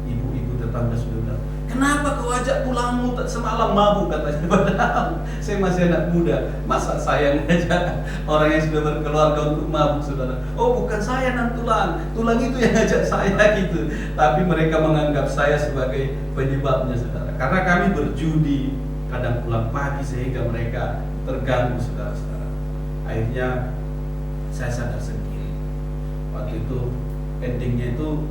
ibu-ibu tetangga sudah bilang, kenapa kau ajak pulangmu semalam mabuk, katanya. Padahal saya masih anak muda, masa saya ngajak orang yang sudah berkeluarga untuk mabuk saudara. Oh bukan saya yang tulang itu yang ngajak saya gitu. Tapi mereka menganggap saya sebagai penyebabnya saudara, karena kami berjudi kadang pulang pagi sehingga mereka terganggu saudara-saudara. Akhirnya saya sadar sendiri, waktu itu endingnya itu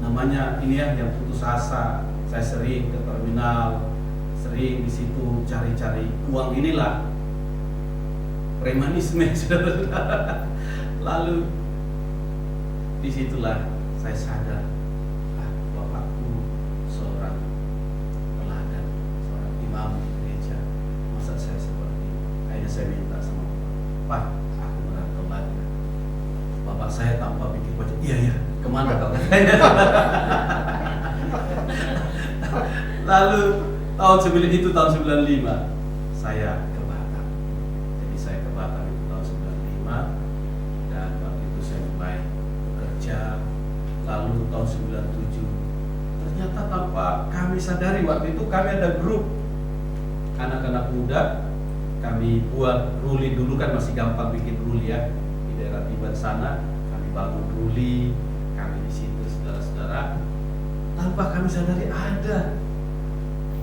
namanya ini ya, yang putus asa. Saya sering ke terminal, sering di situ cari-cari uang, inilah premanisme saudara-saudara. Lalu disitulah saya sadar, bapakku seorang teladan, seorang imam di gereja, masa saya seperti ini. Akhirnya saya minta sama Pak, aku merantau lagi. Bapak saya tanpa pikir wajah, iya kemana kau katanya. Lalu tahun 95 saya ke Batam. Jadi saya ke Batam itu tahun 95, dan waktu itu saya mulai bekerja. Lalu tahun 97 ternyata tanpa kami sadari, waktu itu kami ada grup anak-anak muda. Kami buat ruli, dulu kan masih gampang bikin ruli ya, di daerah Tiban sana. Kami bangun ruli, kami di situ saudara-saudara. Tanpa kami sadari ada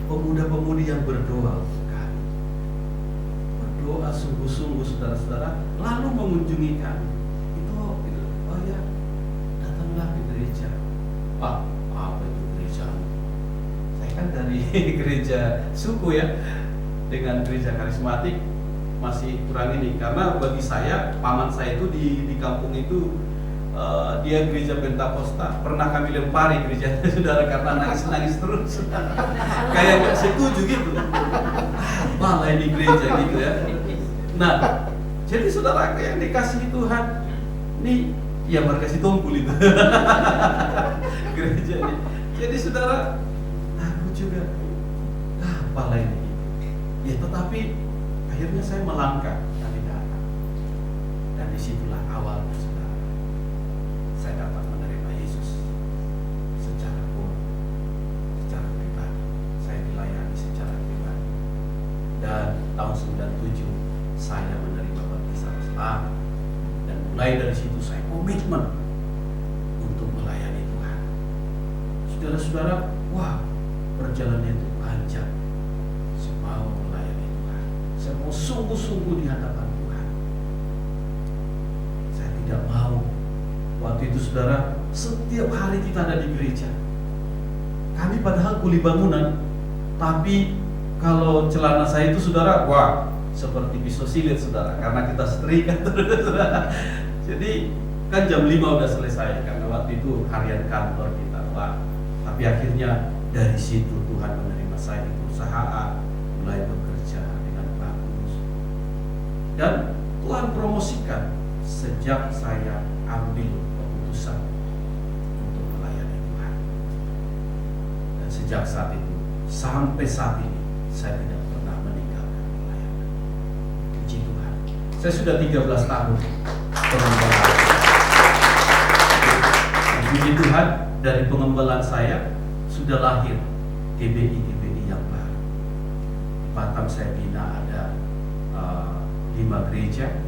pemuda-pemudi yang berdoa untuk kami, berdoa sungguh-sungguh saudara-saudara, lalu mengunjungi kami. Oh ya, datanglah ke gereja. Pak, apa itu gereja? Saya kan dari gereja suku ya, dengan gereja karismatik masih kurang ini, karena bagi saya paman saya itu di kampung itu dia gereja Pentakosta, pernah kami lempari gerejanya saudara karena nangis terus. Kayak nggak setuju gitu. Malah ini gereja gitu ya. Nah, jadi saudara yang dikasih Tuhan, nih ya berkasih tompul itu gereja ini. Jadi saudara, aku juga apalah ini gitu. Ya tetapi akhirnya saya melangkah dari datang, dan disitulah awalnya saudara. Saya dapat menerima Yesus secara pribadi. Saya dilayani secara pribadi. Dan tahun 97 saya menerima baptisan Islam, dan mulai dari situ saya komitmen untuk melayani Tuhan. Saudara-saudara, wah perjalanannya itu panjang. Saya mau melayani Tuhan. Saya mau sungguh-sungguh di hadapan Tuhan. Saya tidak mau. Waktu itu saudara, setiap hari kita ada di gereja. Kami padahal kuli bangunan, tapi kalau celana saya itu saudara, wah seperti pisau silet saudara, karena kita setrika terus. Jadi kan jam 5 udah selesai, karena waktu itu harian kantor kita. Wah, tapi akhirnya dari situ Tuhan menerima saya di perusahaan, mulai bekerja dengan bagus. Dan Tuhan promosikan sejak saya ambil keputusan untuk melayani Tuhan. Dan sejak saat itu sampai saat ini saya tidak pernah meninggalkan pelayanan. Puji Tuhan. Saya sudah 13 tahun bermula. Puji Tuhan, dari pengembalaan saya sudah lahir GBI yang baru. Di Batam saya bina ada 5 gereja,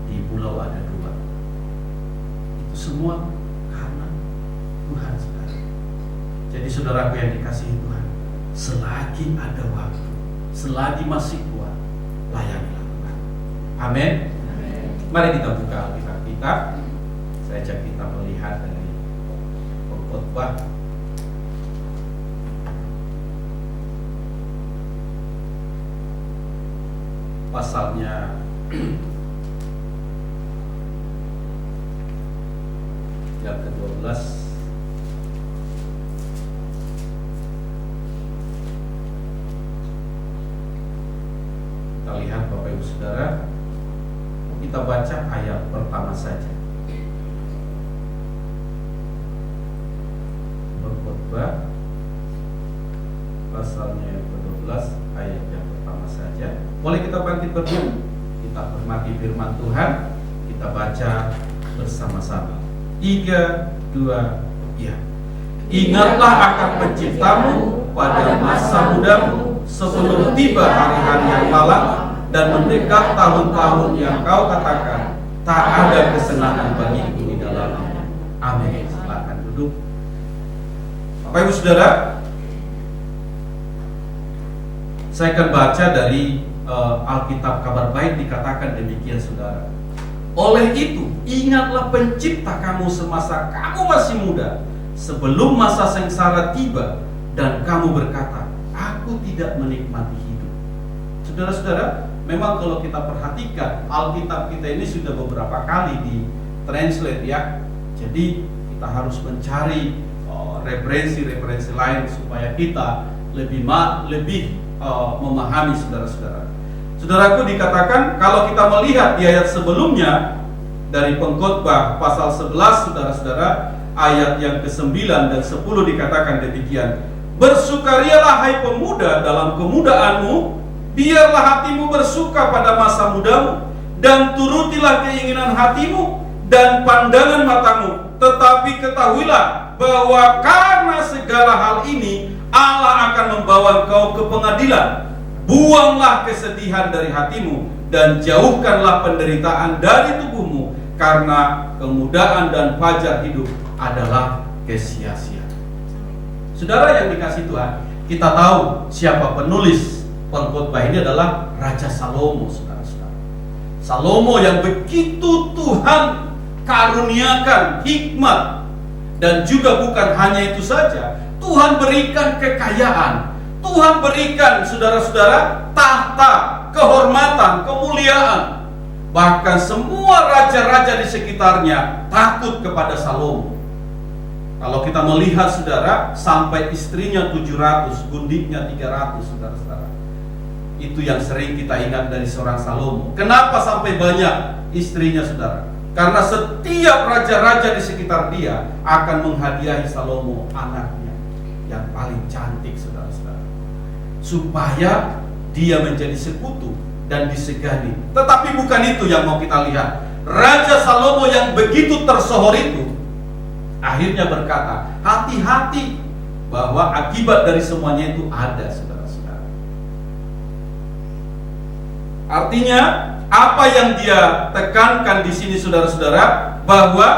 di Pulau ada 2. Itu semua karena Tuhan, saudara. Jadi saudaraku yang dikasihi Tuhan, selagi ada waktu, selagi masih kuat, layanilah Tuhan. Amin. Mari kita buka Alkitab kita. Saya ajak kita melihat dari Pengkhotbah pasalnya yang ke-12. Kita lihat Bapak Ibu Saudara, kita baca ayat pertama saja. Pengkhotbah pasalnya yang ke-12 ayat yang pertama saja. Boleh kita bangkit berdiri, kita hormati firman Tuhan, kita baca bersama-sama. 3, 2, ya. Ingatlah akan penciptamu pada masa mudamu, sebelum tiba hari-hari yang malang dan mendekat tahun-tahun yang kau katakan, tak ada kesenangan bagiku di dalamnya. Amin. Silakan duduk. Bapak Ibu Saudara, saya akan baca dari Alkitab Kabar Baik, dikatakan demikian saudara. Oleh itu, ingatlah pencipta kamu semasa kamu masih muda, sebelum masa sengsara tiba, dan kamu berkata, aku tidak menikmati hidup. Saudara-saudara, memang kalau kita perhatikan, Alkitab kita ini sudah beberapa kali di-translate ya. Jadi kita harus mencari referensi-referensi lain supaya kita lebih memahami saudara-saudara. Saudaraku, dikatakan kalau kita melihat di ayat sebelumnya dari Pengkhotbah pasal 11, saudara-saudara, ayat yang ke-9 dan 10 dikatakan demikian. Bersukarialah hai pemuda dalam kemudaanmu, biarlah hatimu bersuka pada masa mudamu, dan turutilah keinginan hatimu dan pandangan matamu. Tetapi ketahuilah bahwa karena segala hal ini Allah akan membawa engkau ke pengadilan. Buanglah kesedihan dari hatimu dan jauhkanlah penderitaan dari tubuhmu, karena kemudaan dan fajar hidup adalah kesia-sia. Saudara yang dikasihi Tuhan, kita tahu siapa penulis pengkhotbah ini adalah Raja Salomo, saudara-saudara. Salomo yang begitu Tuhan karuniakan hikmat, dan juga bukan hanya itu saja, Tuhan berikan kekayaan, Tuhan berikan saudara-saudara tahta, kehormatan, kemuliaan. Bahkan semua raja-raja di sekitarnya takut kepada Salomo. Kalau kita melihat saudara, sampai istrinya 700, gundiknya 300, saudara-saudara. Itu yang sering kita ingat dari seorang Salomo. Kenapa sampai banyak istrinya, saudara? Karena setiap raja-raja di sekitar dia akan menghadiahi Salomo anaknya yang paling cantik, saudara-saudara, supaya dia menjadi sekutu dan disegani. Tetapi bukan itu yang mau kita lihat. Raja Salomo yang begitu tersohor itu akhirnya berkata, hati-hati bahwa akibat dari semuanya itu ada, saudara-saudara. Artinya apa yang dia tekankan di sini, saudara-saudara, bahwa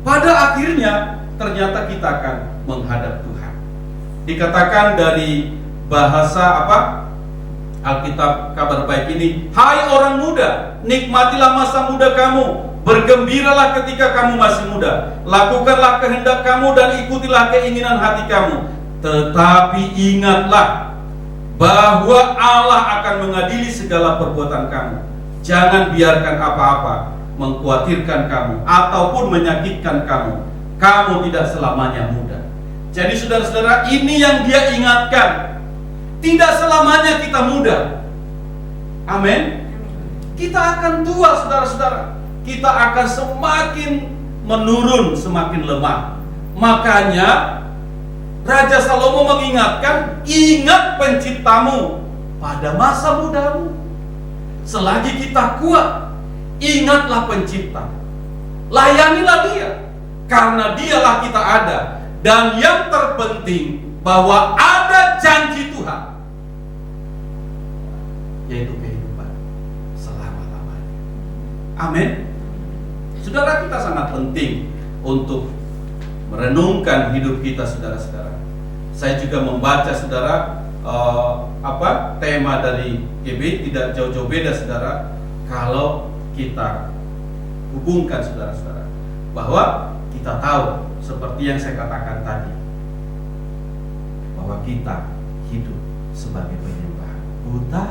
pada akhirnya ternyata kita akan menghadap Tuhan. Dikatakan dari bahasa Alkitab Kabar Baik ini, hai orang muda, nikmatilah masa muda kamu, bergembiralah ketika kamu masih muda, lakukanlah kehendak kamu dan ikutilah keinginan hati kamu. Tetapi ingatlah bahwa Allah akan mengadili segala perbuatan kamu. Jangan biarkan apa-apa mengkhawatirkan kamu ataupun menyakitkan kamu. Kamu tidak selamanya muda. Jadi saudara-saudara, ini yang dia ingatkan. Tidak selamanya kita muda. Amin. Kita akan tua, saudara-saudara. Kita akan semakin menurun, semakin lemah. Makanya Raja Salomo mengingatkan, ingat penciptamu pada masa mudamu. Selagi kita kuat, ingatlah pencipta. Layanilah dia. karena dialah kita ada. Dan yang terpenting bahwa ada janji Tuhan, yaitu kehidupan selama-lamanya. Amin. Saudara, kita sangat penting untuk merenungkan hidup kita, saudara-saudara. Saya juga membaca, saudara, tema dari GB tidak jauh-jauh beda, saudara. Kalau kita hubungkan, saudara-saudara, bahwa kita tahu seperti yang saya katakan tadi, bahwa kita hidup sebagai penyembah. Buta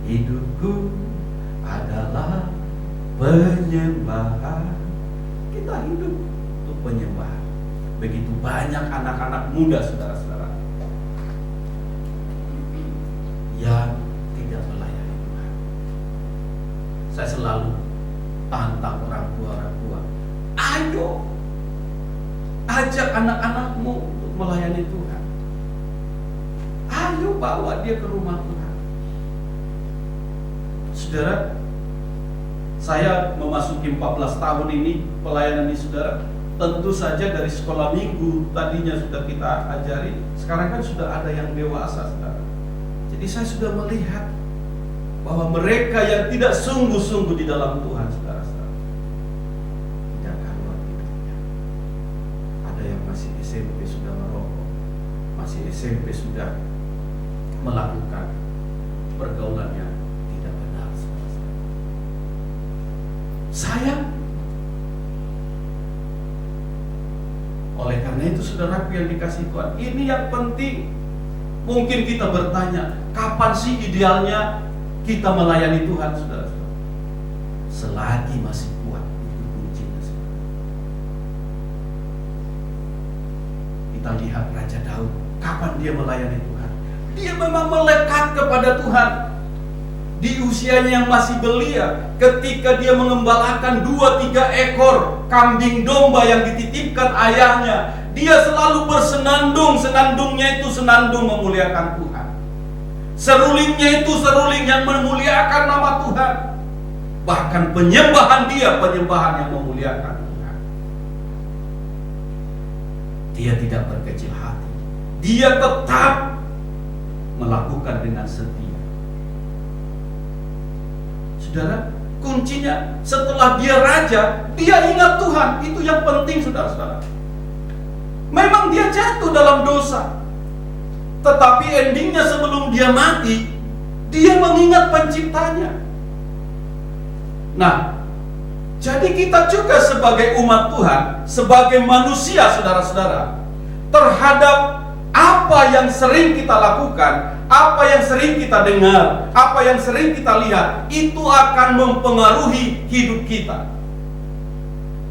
hidupku adalah penyembahan. Kita hidup untuk penyembahan. Begitu banyak anak-anak muda, saudara-saudara, yang tidak melayani Tuhan. Saya selalu tantang orang tua, ayo ajak anak-anakmu untuk melayani Tuhan. Ayo bawa dia ke rumah Tuhan. Saudara, saya memasuki 14 tahun ini pelayanan di saudara. Tentu saja dari sekolah minggu tadinya sudah kita ajari, sekarang kan sudah ada yang dewasa, saudara. Jadi saya sudah melihat bahwa mereka yang tidak sungguh-sungguh di dalam Tuhan, saudara-saudara, tidak karuan hidupnya. Ada yang masih SMP sudah merokok, masih SMP sudah melakukan pergaulan yang tidak benar, saudara-saudara. Oleh karena itu, saudaraku yang dikasihi Tuhan, ini yang penting. Mungkin kita bertanya, kapan sih idealnya kita melayani Tuhan, saudara-saudara? Selagi masih kuat, itu kuncinya, saudara. Kita lihat Raja Daud, kapan dia melayani Tuhan? Dia memang melekat kepada Tuhan. Di usianya yang masih belia, ketika dia mengembalakan 2-3 ekor kambing domba yang dititipkan ayahnya, dia selalu bersenandung. Senandungnya itu senandung memuliakan Tuhan. Serulingnya itu seruling yang memuliakan nama Tuhan. Bahkan penyembahan dia, penyembahan yang memuliakan Tuhan. Dia tidak berkecil hati. Dia tetap melakukan dengan setia. Saudara, kuncinya setelah dia raja, dia ingat Tuhan. Itu yang penting, saudara-saudara. Memang dia jatuh dalam dosa, tetapi endingnya sebelum dia mati, dia mengingat penciptanya. Nah, jadi kita juga sebagai umat Tuhan, sebagai manusia, saudara-saudara, terhadap apa yang sering kita lakukan, apa yang sering kita dengar, apa yang sering kita lihat, itu akan mempengaruhi hidup kita.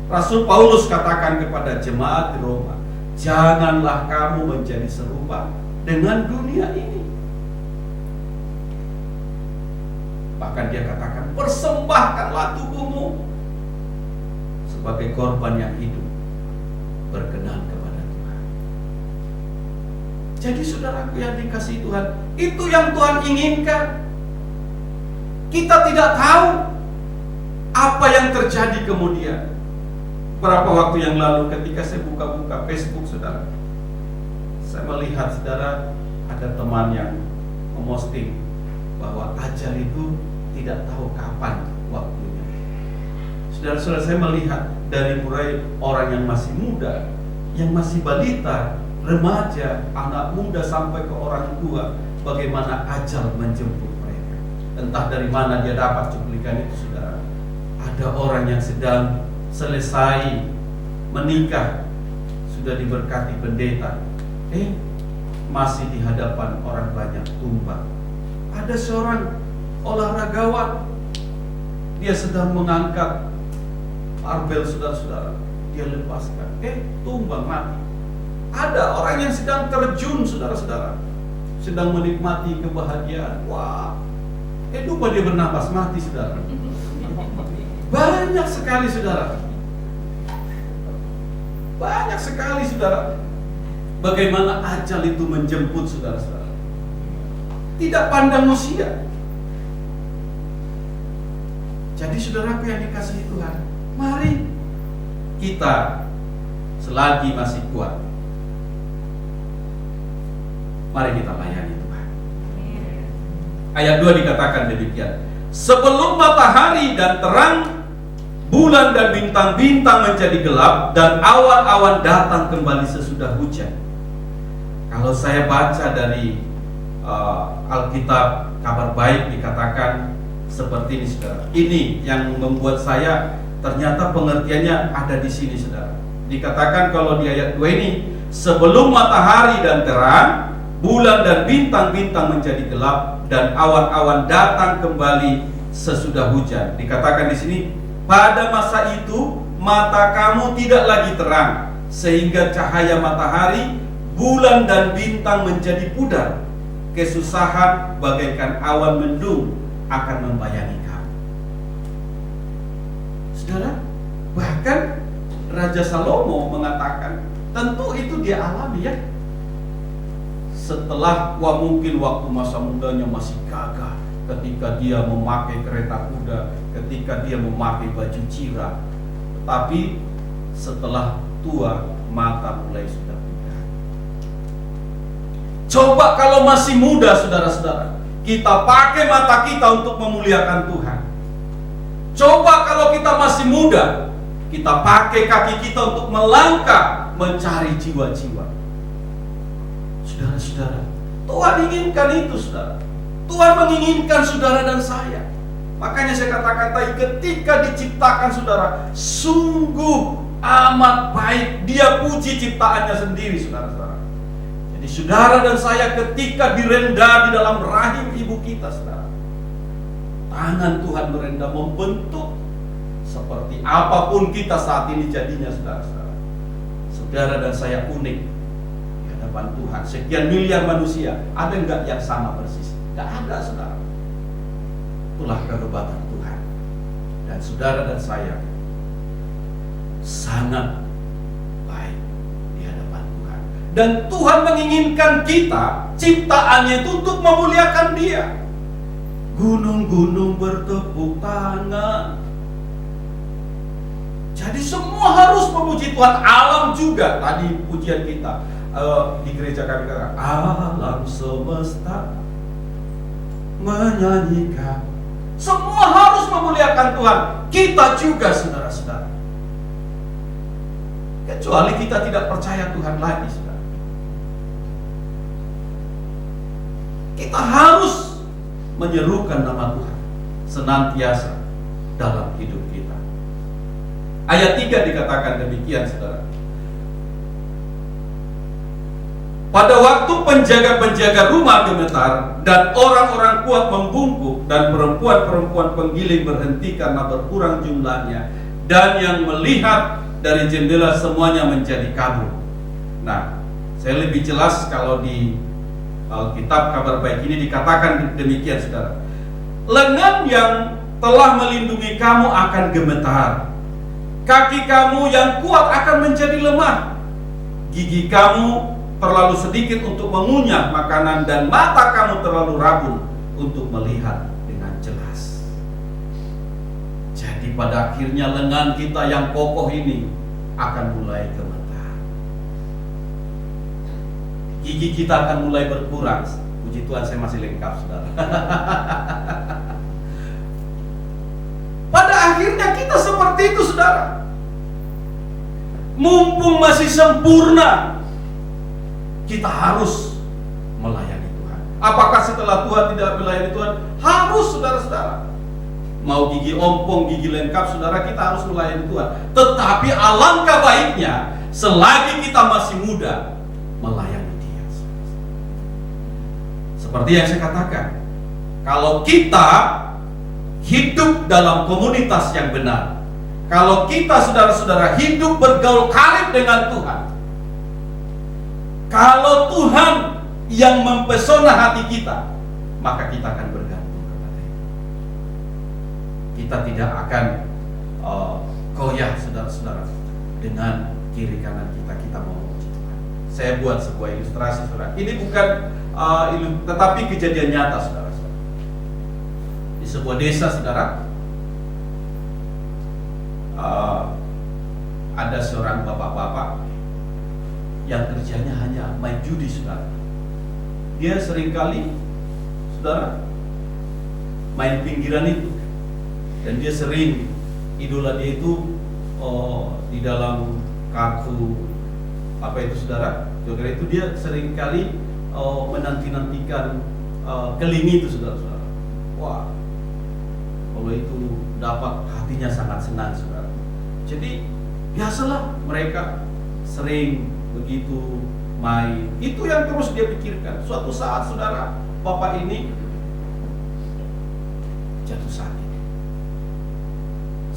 Rasul Paulus katakan kepada jemaat di Roma, janganlah kamu menjadi serupa dengan dunia ini. Bahkan dia katakan, persembahkanlah tubuhmu sebagai korban yang hidup, berkenan kepada Tuhan. Jadi saudaraku yang dikasihi Tuhan, itu yang Tuhan inginkan. Kita tidak tahu apa yang terjadi kemudian. Berapa waktu yang lalu ketika saya buka-buka Facebook, saudara, saya melihat, saudara, ada teman yang memosting bahwa ajal itu tidak tahu kapan waktunya. Saudara-saudara, saya melihat dari mulai orang yang masih muda, yang masih balita, remaja, anak muda sampai ke orang tua, bagaimana ajal menjemput mereka. Entah dari mana dia dapat cuplikan itu, saudara. Ada orang yang sedang selesai menikah, sudah diberkati pendeta, masih di hadapan orang banyak tumbang. Ada seorang olahragawan, dia sedang mengangkat barbel, saudara-saudara, dia lepaskan, tumbang, mati. Ada orang yang sedang terjun, saudara-saudara, sedang menikmati kebahagiaan, wah, lupa dia bernapas, mati, saudara. Banyak sekali, saudara. Banyak sekali, saudara. Bagaimana ajal itu menjemput, saudara-saudara. Tidak pandang usia. Jadi saudaraku yang dikasihi Tuhan, mari kita selagi masih kuat, mari kita layani Tuhan. Ayat 2 dikatakan demikian. Sebelum matahari dan terang, bulan dan bintang-bintang menjadi gelap, dan awan-awan datang kembali sesudah hujan. Kalau saya baca dari Alkitab Kabar Baik, dikatakan seperti ini, saudara. Ini yang membuat saya ternyata pengertiannya ada di sini, saudara. Dikatakan kalau di ayat 2 ini, sebelum matahari dan terang, bulan dan bintang-bintang menjadi gelap, dan awan-awan datang kembali sesudah hujan. Dikatakan di sini, pada masa itu mata kamu tidak lagi terang, sehingga cahaya matahari, bulan dan bintang menjadi pudar. Kesusahan bagaikan awan mendung akan membayangi kamu. Saudara, bahkan Raja Salomo mengatakan, tentu itu dia alami ya. Setelah mungkin waktu masa mudanya masih gagah, ketika dia memakai kereta kuda, ketika dia memakai baju cirah. Tetapi setelah tua, mata mulai sudah pudar. Coba kalau masih muda, saudara-saudara, kita pakai mata kita untuk memuliakan Tuhan. Coba kalau kita masih muda, kita pakai kaki kita untuk melangkah mencari jiwa-jiwa. Saudara-saudara, Tuhan inginkan itu, saudara. Tuhan menginginkan saudara dan saya. Makanya saya katakan tadi, ketika diciptakan saudara, sungguh amat baik. Dia puji ciptaannya sendiri, saudara-saudara. Jadi saudara dan saya ketika direnda di dalam rahim ibu kita, saudara, tangan Tuhan merenda membentuk seperti apapun kita saat ini jadinya, saudara-saudara. Saudara dan saya unik di hadapan Tuhan. Sekian miliar manusia, ada enggak yang sama persis? Enggak ada, saudara. Itulah kehebatan Tuhan. Dan saudara dan saya sangat baik di hadapan Tuhan. Dan Tuhan menginginkan kita, ciptaannya itu untuk memuliakan Dia. Gunung-gunung bertepuk tangan. Jadi semua harus memuji Tuhan. Alam juga, tadi pujian kita di gereja kami katakan, alam semesta menyanyikan. Semua harus memuliakan Tuhan. Kita juga, saudara-saudara. Kecuali kita tidak percaya Tuhan lagi, saudara. Kita harus menyerukan nama Tuhan senantiasa dalam hidup kita. Ayat 3 dikatakan demikian, saudara. Pada waktu penjaga-penjaga rumah gemetar dan orang-orang kuat membungkuk dan perempuan-perempuan penggiling berhenti karena berkurang jumlahnya, dan yang melihat dari jendela semuanya menjadi kabur. Nah, saya lebih jelas kalau di Alkitab Kabar Baik ini dikatakan demikian, saudara. Lengan yang telah melindungi kamu akan gemetar. Kaki kamu yang kuat akan menjadi lemah. Gigi kamu terlalu sedikit untuk mengunyah makanan, dan mata kamu terlalu rabun untuk melihat dengan jelas. Jadi pada akhirnya lengan kita yang kokoh ini akan mulai gemetar. Gigi kita akan mulai berkurang. Puji Tuhan, saya masih lengkap, saudara. Pada akhirnya kita seperti itu, saudara. Mumpung masih sempurna, kita harus melayani Tuhan. Apakah setelah Tuhan tidak melayani Tuhan? Harus, saudara-saudara. Mau gigi ompong, gigi lengkap, saudara, kita harus melayani Tuhan. Tetapi alangkah baiknya selagi kita masih muda, melayani Dia. Seperti yang saya katakan, kalau kita hidup dalam komunitas yang benar, kalau kita, saudara-saudara, hidup bergaul karib dengan Tuhan, kalau Tuhan yang mempesona hati kita, maka kita akan bergantung kepada Dia. Kita tidak akan goyah, saudara-saudara, dengan kiri kanan kita. Kita mau memuji Tuhan. Saya buat sebuah ilustrasi, saudara. Ini bukan tetapi kejadian nyata, saudara-saudara. Di sebuah desa, saudara, ada seorang bapak-bapak yang kerjanya hanya main judi, saudara. Dia seringkali, saudara, main pinggiran itu. Dan dia sering, idola dia itu di dalam kartu apa itu, saudara, joker itu dia seringkali menanti-nantikan keling itu, saudara-saudara. Wah, kalau itu dapat, hatinya sangat senang, saudara. Jadi biasalah mereka sering begitu main. Itu yang terus dia pikirkan. Suatu saat, saudara, bapak ini jatuh sakit.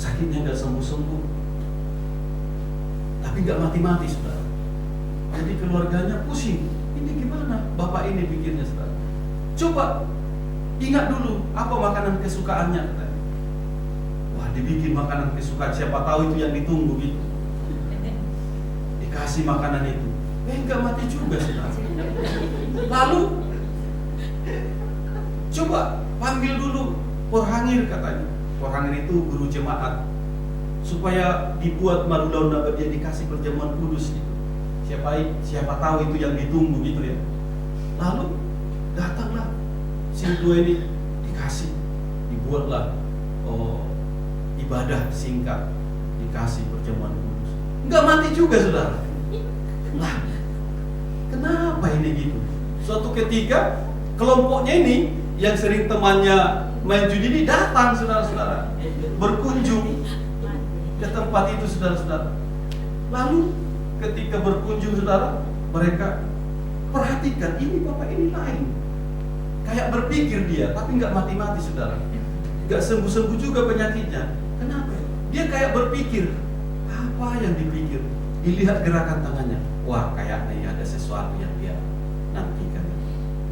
Sakitnya nggak sembuh-sembuh, tapi nggak mati-mati, saudara. Jadi keluarganya pusing. Ini gimana? Bapak ini pikirnya, saudara. Coba ingat dulu apa makanan kesukaannya, katanya. Wah, dibikin makanan kesukaan, siapa tahu itu yang ditunggu gitu. Dikasih makanan itu, nggak mati juga, saudara. Lalu coba panggil dulu Porhangir, katanya. Porhangir itu guru jemaat, supaya dibuat marudaun nabat, dia dikasih perjamuan kudus gitu. Siapa tahu itu yang ditunggu gitu ya. Lalu datanglah si tua ini, dikasih, dibuatlah ibadah singkat, dikasih perjamuan kudus. Nggak mati juga, saudara. Lah, kenapa ini gitu? Suatu ketika kelompoknya ini yang sering temannya main judi ini datang, saudara-saudara, berkunjung ke tempat itu, saudara-saudara. Lalu ketika berkunjung, saudara, mereka perhatikan ini bapak ini lain. Kayak berpikir dia, tapi nggak mati-mati, saudara. Nggak sembuh-sembuh juga penyakitnya. Kenapa? Dia kayak berpikir. Apa yang dipikir? Dilihat gerakan tangannya. Wah, kayaknya ada sesuatu yang dia nantikan.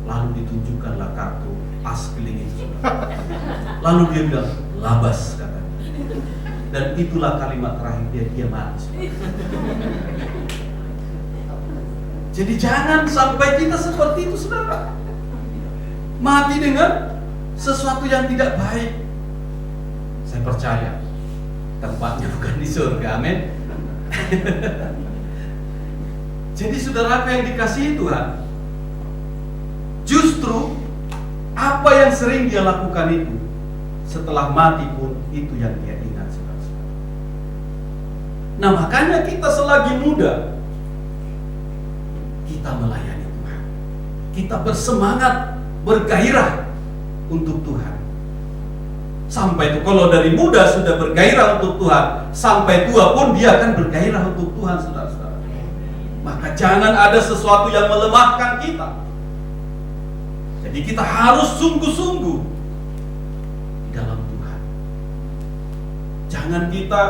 Lalu ditunjukkanlah kartu as keling itu, saudara. Lalu dia bilang, labas, katanya. Dan itulah kalimat terakhir dia mati, saudara. Jadi jangan sampai kita seperti itu, saudara. Mati dengan sesuatu yang tidak baik. Saya percaya tempatnya bukan di surga, amin. Jadi saudara, apa yang dikasihi Tuhan, justru apa yang sering dia lakukan itu, setelah mati pun itu yang dia ingat, saudara-saudara. Nah, makanya kita selagi muda, kita melayani Tuhan. Kita bersemangat, bergairah untuk Tuhan. Sampai itu kalau dari muda sudah bergairah untuk Tuhan, sampai tua pun dia akan bergairah untuk Tuhan, saudara-saudara. Maka jangan ada sesuatu yang melemahkan kita. Jadi kita harus sungguh-sungguh di dalam Tuhan. Jangan kita,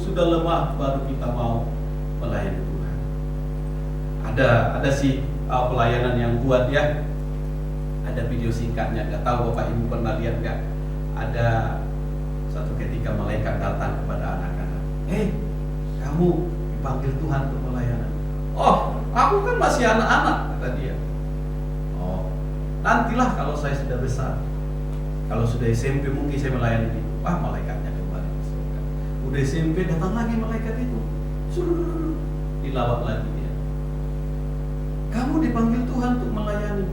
sudah lemah baru kita mau melayani Tuhan. Ada sih pelayanan yang kuat ya. Ada video singkatnya, nggak tahu Bapak Ibu pernah lihat nggak? Ada satu ketika malaikat datang kepada anak-anak. Kamu dipanggil Tuhan untuk pelayanan. Oh, aku kan masih anak-anak, kata dia. Oh, nantilah kalau saya sudah besar. Kalau sudah SMP mungkin saya melayani itu. Malaikatnya kembali ke surga. Udah SMP datang lagi malaikat itu. Dilawat lagi dia. Kamu dipanggil Tuhan untuk melayani.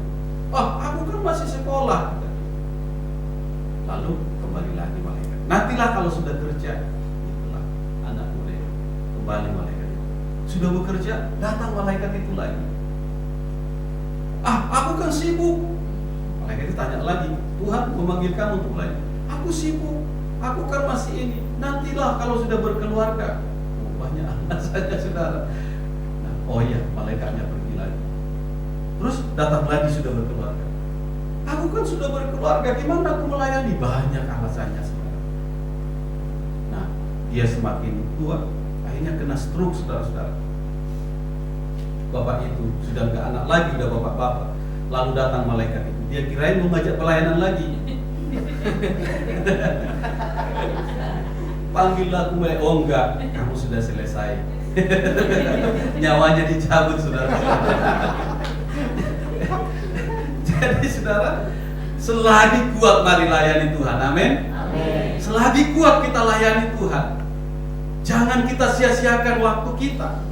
Aku kan masih sekolah. Lalu kembali lagi malaikat. Nantilah kalau sudah kerja, itulah anak boleh kembali malaikat itu. Sudah bekerja, datang malaikat itu lagi. Aku kan sibuk. Malaikat itu tanya lagi, Tuhan memanggil kamu untuk melayani. Aku sibuk. Aku kan masih ini. Nantilah kalau sudah berkeluarga. Banyak anak saja, saudara. Oh iya, malaikatnya pergi lagi. Terus datang lagi sudah berkeluarga. Aku kan sudah berkeluarga, gimana aku melayani? Banyak alasannya, saudara. Nah, dia semakin tua, akhirnya kena stroke, saudara-saudara. Bapak itu sudah nggak anak lagi, udah bapak-bapak. Lalu datang malaikat itu, dia kirain mau ngajak pelayanan lagi. Panggillah aku, oh enggak, kamu sudah selesai. Nyawanya dicabut, saudara. Jadi saudara, selagi kuat mari layani Tuhan, amin. Selagi kuat kita layani Tuhan. Jangan kita sia-siakan waktu kita.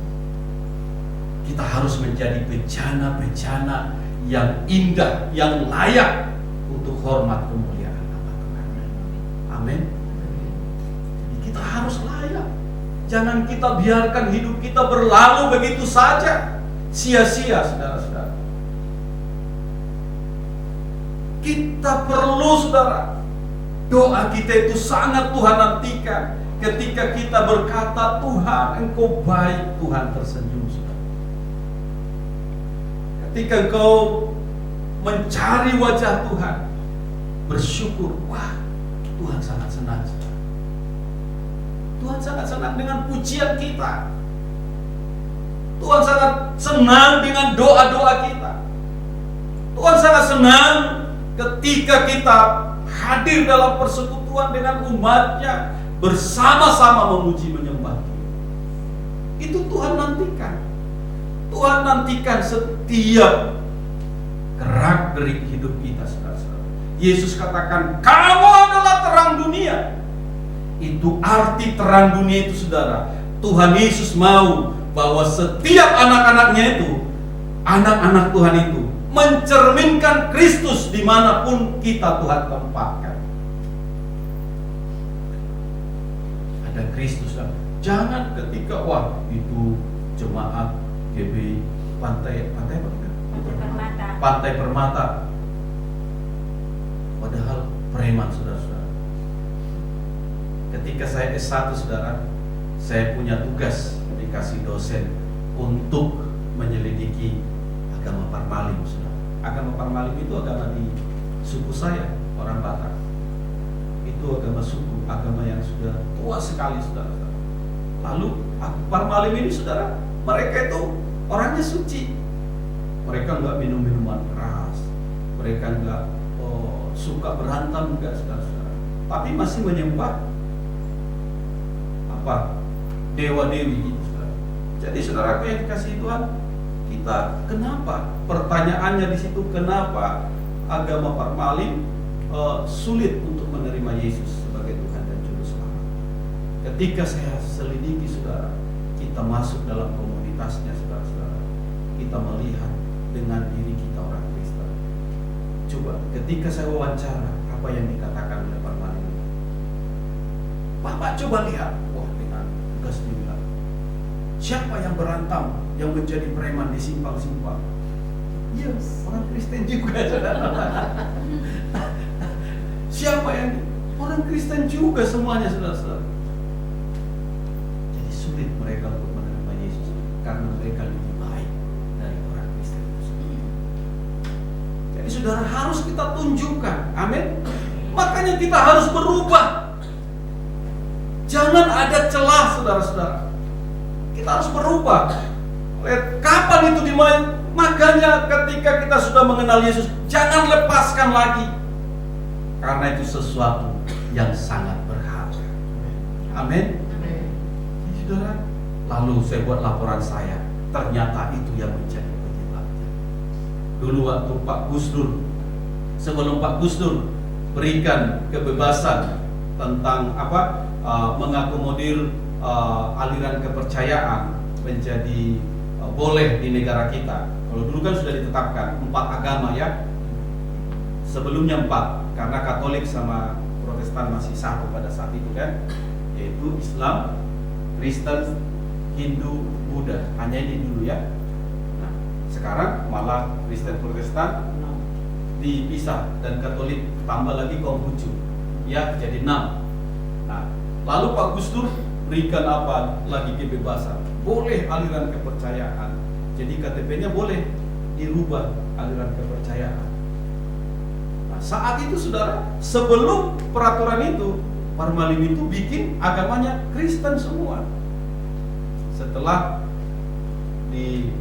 kita harus menjadi bejana-bejana yang indah, yang layak untuk hormat kemuliaan nama Tuhan. Amin. Jadi kita harus layak. Jangan kita biarkan hidup kita berlalu begitu saja, sia-sia, saudara-saudara. Kita perlu, saudara, doa kita itu sangat Tuhan nantikan. Ketika kita berkata, Tuhan Engkau baik, Tuhan tersenyum, saudara. Ketika engkau mencari wajah Tuhan, bersyukur, wah, Tuhan sangat senang, saudara. Tuhan sangat senang dengan pujian kita. Tuhan sangat senang dengan doa-doa kita. Tuhan sangat senang ketika kita hadir dalam persekutuan dengan umat-Nya, bersama-sama memuji menyembah Dia. Itu Tuhan nantikan. Tuhan nantikan setiap gerak-gerik hidup kita, saudara-saudara. Yesus katakan, kamu adalah terang dunia. Itu arti terang dunia itu, saudara. Tuhan Yesus mau bahwa setiap anak-anaknya itu, anak-anak Tuhan itu, mencerminkan Kristus dimanapun kita Tuhan tempatkan. Ada Kristus. Jangan ketika, wah, itu jemaat GB Pantai Permata. Pantai Permata. Padahal preman, saudara-saudara. Ketika saya S1, saudara, saya punya tugas, dikasih dosen untuk menyelidiki agama Parmalim, saudara. Agama Parmalim itu agama di suku saya, orang Batak. Itu agama suku, agama yang sudah tua sekali, saudara. Lalu Parmalim ini, saudara, mereka itu orangnya suci. Mereka enggak minum minuman keras, mereka enggak suka berantem, enggak, saudara-saudara. Tapi masih menyembah dewa-dewi gitu, saudara. Jadi saudaraku yang dikasihi Tuhan, kita kenapa? Pertanyaannya di situ, kenapa agama Parmalim sulit untuk menerima Yesus sebagai Tuhan dan Juru Selamat? Ketika saya selidiki, saudara, kita masuk dalam komunitasnya, saudara-saudara, kita melihat dengan diri kita orang Kristen. Coba, ketika saya wawancara, apa yang dikatakan oleh Parmalim? Bapak coba lihat, wah, dengan tegas dibilang, siapa yang berantem, yang menjadi preman di simpang-simpang? Iya, orang Kristen juga, saudara. Siapa yang orang Kristen juga semuanya, saudara-saudara. Jadi sulit mereka untuk menerima Yesus karena mereka lebih baik dari orang Kristen itu sendiri. Jadi saudara, harus kita tunjukkan, amin. Makanya kita harus berubah. Jangan ada celah, saudara-saudara. Kita harus berubah. Kapan itu dimulai? Makanya ketika kita sudah mengenal Yesus, jangan lepaskan lagi. Karena itu sesuatu yang sangat berharga. Amin. Jadi, saudara, lalu saya buat laporan saya. Ternyata itu yang menjadi penyebabnya. Dulu waktu Pak Gus Dur, sebelum Pak Gus Dur berikan kebebasan tentang mengakomodir aliran kepercayaan menjadi boleh di negara kita. Kalau dulu kan sudah ditetapkan 4 agama, ya. Sebelumnya 4, karena Katolik sama Protestan masih satu pada saat itu, kan, yaitu Islam, Kristen, Hindu, Buddha. Hanya ini dulu, ya. Nah, sekarang malah Kristen, Protestan dipisah, dan Katolik tambah lagi Konghucu, ya, jadi 6. Nah, lalu Pak Gus Dur berikan apa lagi kebebasan, boleh aliran kepercayaan. Jadi KTP-nya boleh dirubah aliran kepercayaan. Nah, saat itu, saudara, sebelum peraturan itu, Parmalim itu bikin agamanya Kristen semua. Setelah di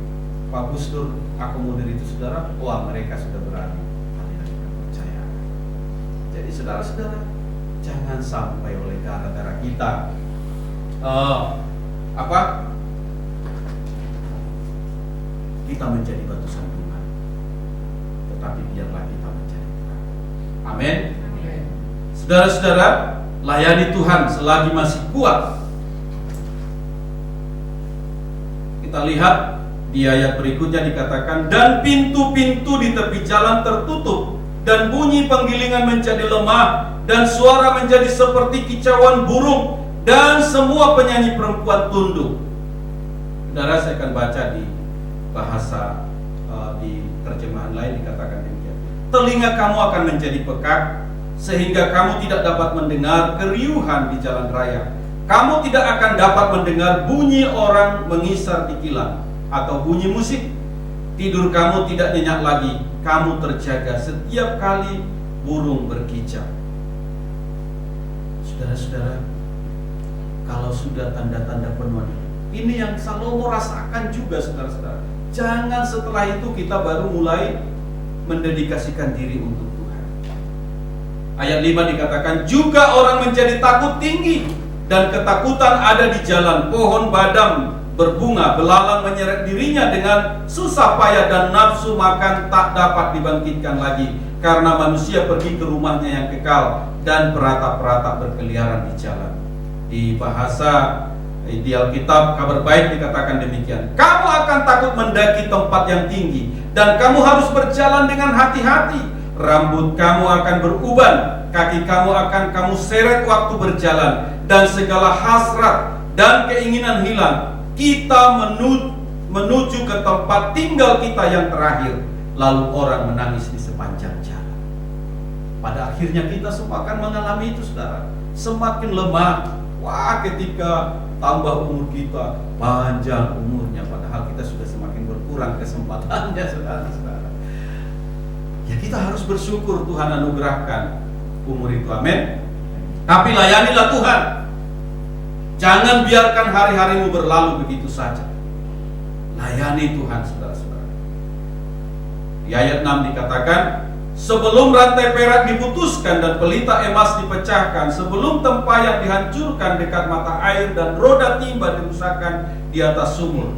Pak Gus Dur akomodir itu, saudara, wah, mereka sudah berani aliran kepercayaan. Jadi saudara-saudara, jangan sampai oleh gara-gara kita kita menjadi batu sandungan, tetapi biarlah kita menjadi terang. Amin. Saudara-saudara, layani Tuhan selagi masih kuat. Kita lihat Di ayat berikutnya dikatakan, dan pintu-pintu di tepi jalan tertutup, dan bunyi penggilingan menjadi lemah, dan suara menjadi seperti kicauan burung, dan semua penyanyi perempuan tunduk. Saudara, saya akan baca di bahasa di terjemahan lain dikatakan demikian. Telinga kamu akan menjadi pekak, sehingga kamu tidak dapat mendengar keriuhan di jalan raya. Kamu tidak akan dapat mendengar bunyi orang mengisar di kilang atau bunyi musik. Tidur kamu tidak nyenyak lagi, kamu terjaga setiap kali burung berkicau. Saudara-saudara, kalau sudah tanda-tanda penuhan ini yang Salomo rasakan juga, saudara-saudara. Jangan setelah itu kita baru mulai mendedikasikan diri untuk Tuhan. Ayat 5 dikatakan, juga orang menjadi takut tinggi, dan ketakutan ada di jalan. Pohon badam berbunga, belalang menyeret dirinya dengan susah payah, dan nafsu makan tak dapat dibangkitkan lagi, karena manusia pergi ke rumahnya yang kekal, dan peratap-peratap berkeliaran di jalan. Di bahasa di Alkitab Kabar Baik dikatakan demikian, kamu akan takut mendaki tempat yang tinggi, dan kamu harus berjalan dengan hati-hati. Rambut kamu akan beruban, kaki kamu akan kamu seret waktu berjalan, dan segala hasrat dan keinginan hilang. Kita menuju ke tempat tinggal kita yang terakhir. Lalu orang menangis di sepanjang jalan. Pada akhirnya kita semua akan mengalami itu, saudara. Semakin lemah, ketika tambah umur kita, panjang umurnya, padahal kita sudah semakin berkurang kesempatannya, saudara-saudara. Ya, kita harus bersyukur Tuhan anugerahkan umur itu, amin. Tapi layanilah Tuhan. Jangan biarkan hari-harimu berlalu begitu saja. Layani Tuhan, saudara-saudara. Di ayat 6 dikatakan, sebelum rantai perak diputuskan dan pelita emas dipecahkan, sebelum tempayan dihancurkan dekat mata air dan roda timba dirusakkan di atas sumur.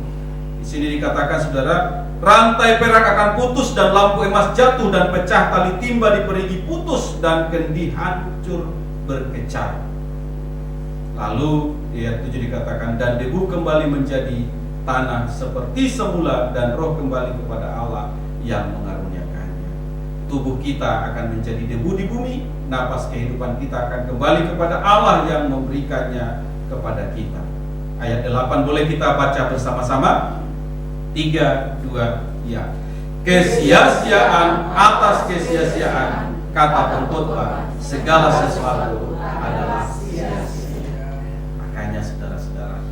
Di sini dikatakan, saudara, rantai perak akan putus dan lampu emas jatuh dan pecah, tali timba diperigi putus dan kendi hancur berkecamuk. Lalu di ayat 7 dikatakan, dan debu kembali menjadi tanah seperti semula, dan roh kembali kepada Allah yang mengaruniakannya. Tubuh kita akan menjadi debu di bumi, napas kehidupan kita akan kembali kepada Allah yang memberikannya kepada kita. Ayat 8 boleh kita baca bersama-sama. 3, 2, ya. Kesia-siaan atas kesia-siaan, kata pengkhotbah, segala sesuatu adalah sia-sia. Makanya saudara-saudara,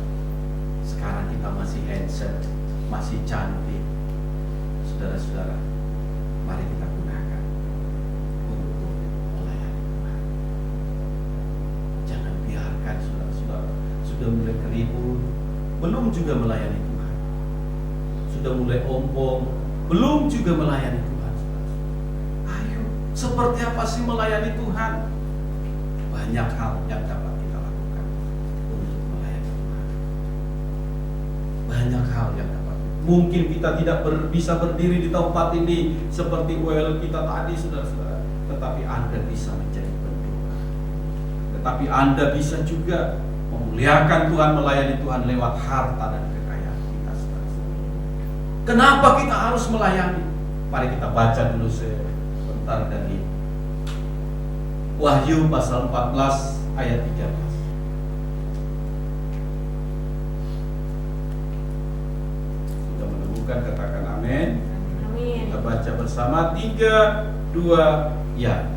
sekarang kita masih handsome, masih cantik. Saudara-saudara, mari kita gunakan untuk melayani Tuhan. Jangan biarkan saudara-saudara sudah mulai keribut, belum juga melayani Tuhan. Sudah mulai ompong, belum juga melayani Tuhan. Ayo, seperti apa sih melayani Tuhan? Banyak hal yang dapat kita lakukan untuk melayani Tuhan. Banyak hal yang dapat. Mungkin kita tidak bisa berdiri di tempat ini seperti UL kita tadi, saudara-saudara. Tetapi Anda bisa menjadi pendoa. Tetapi Anda bisa juga memuliakan Tuhan, melayani Tuhan lewat harta dan kekayaan kita, saudara-saudara. Kenapa kita harus melayani? Mari kita baca dulu sebentar dari Wahyu pasal 14 ayat 13. Sudah menemukan, katakan amin. Amin. Kita baca bersama, 3, 2, ya.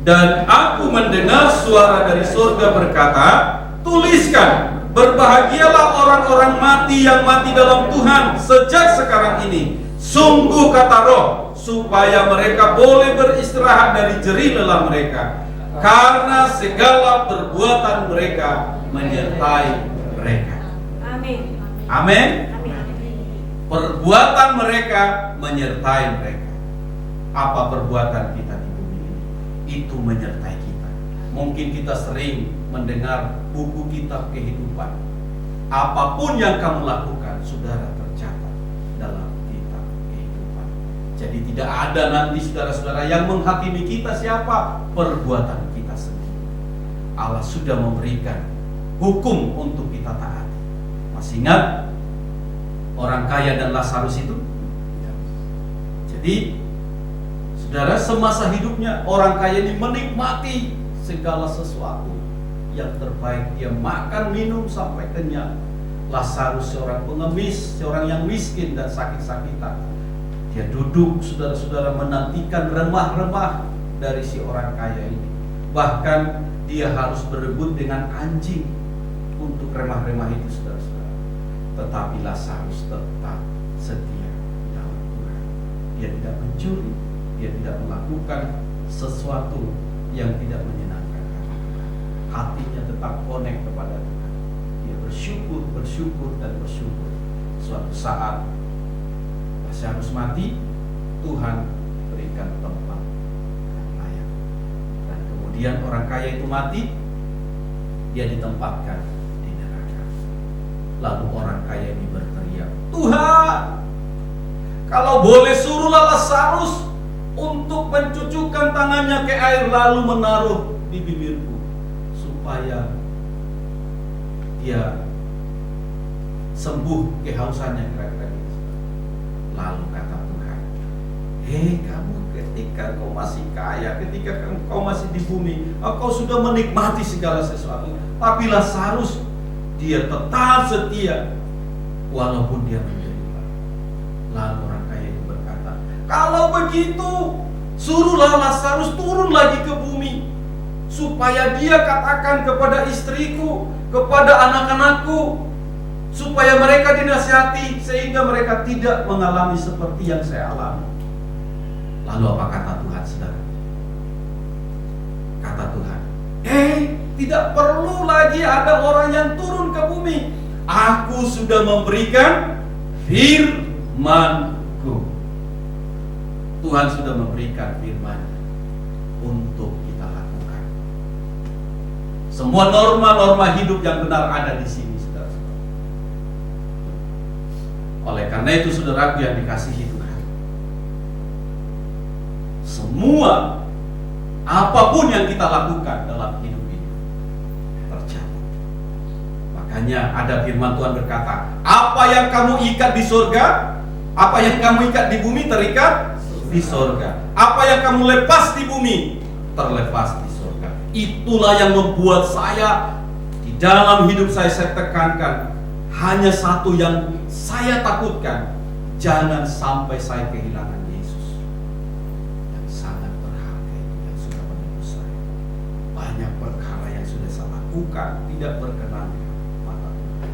Dan aku mendengar suara dari surga berkata, tuliskan, berbahagialah orang-orang mati yang mati dalam Tuhan sejak sekarang ini. Sungguh, kata Roh, supaya mereka boleh beristirahat dari jerih lelah mereka, karena segala perbuatan mereka menyertai mereka. Amin. Amin. Amin. Perbuatan mereka menyertai mereka. Apa perbuatan kita di bumi ini? Itu menyertai kita. Mungkin kita sering mendengar buku kitab kehidupan. Apapun yang kamu lakukan, saudara, tercatat dalam kitab kehidupan. Jadi tidak ada nanti, saudara-saudara, yang menghakimi kita siapa? Perbuatan kita sendiri. Allah sudah memberikan hukum untuk kita taati. Masih ingat? orang kaya dan Lazarus itu? Jadi, saudara, semasa hidupnya orang kaya ini menikmati segala sesuatu yang terbaik. Dia makan, minum sampai kenyang. Lazarus seorang pengemis, seorang yang miskin dan sakit-sakitan. Dia duduk, saudara-saudara, menantikan remah-remah dari si orang kaya ini. Bahkan dia harus berebut dengan anjing untuk remah-remah itu, saudara-saudara. Tetapi Lazarus tetap setia dalam Tuhan. Dia tidak mencuri, dia tidak melakukan sesuatu yang tidak menyenangkan hati. Hatinya tetap connect kepada Tuhan. Dia bersyukur dan bersyukur. Suatu saat Lazarus mati, Tuhan berikan tempat yang layak. Dan kemudian orang kaya itu mati, dia ditempatkan di neraka. Lalu orang kaya ini berteriak, Tuhan, kalau boleh suruhlah Lazarus untuk mencucukkan tangannya ke air lalu menaruh di bibirku, supaya dia sembuh kehausannya, kira-kira gitu. Lalu kata Tuhan, hei kamu, ketika kau masih kaya, ketika kau masih di bumi, kau sudah menikmati segala sesuatu. Tapi Lazarus, dia tetap setia walaupun dia menderita. Lalu orang kaya itu berkata, kalau begitu suruhlah Lazarus turun lagi ke bumi, supaya dia katakan kepada istriku, kepada anak-anakku, supaya mereka dinasihati sehingga mereka tidak mengalami seperti yang saya alami. Lalu apa kata Tuhan, saudara? Kata Tuhan, tidak perlu lagi ada orang yang turun ke bumi. Aku sudah memberikan firman-Ku. Tuhan sudah memberikan firman-Nya untuk kita lakukan. Semua norma-norma hidup yang benar ada di sini, saudara. Oleh karena itu, saudaraku yang dikasihi Tuhan, semua apapun yang kita lakukan dalam hidup ini tercatat. Makanya ada firman Tuhan berkata, apa yang kamu ikat di surga, apa yang kamu ikat di bumi terikat di surga. Apa yang kamu lepas di bumi terlepas di surga. Itulah yang membuat saya di dalam hidup saya tekankan, hanya satu yang saya takutkan, jangan sampai saya kehilangan Yesus yang sangat berharga itu, yang sudah menebus saya. Banyak perkara yang sudah saya lakukan tidak berkenan di mata Tuhan.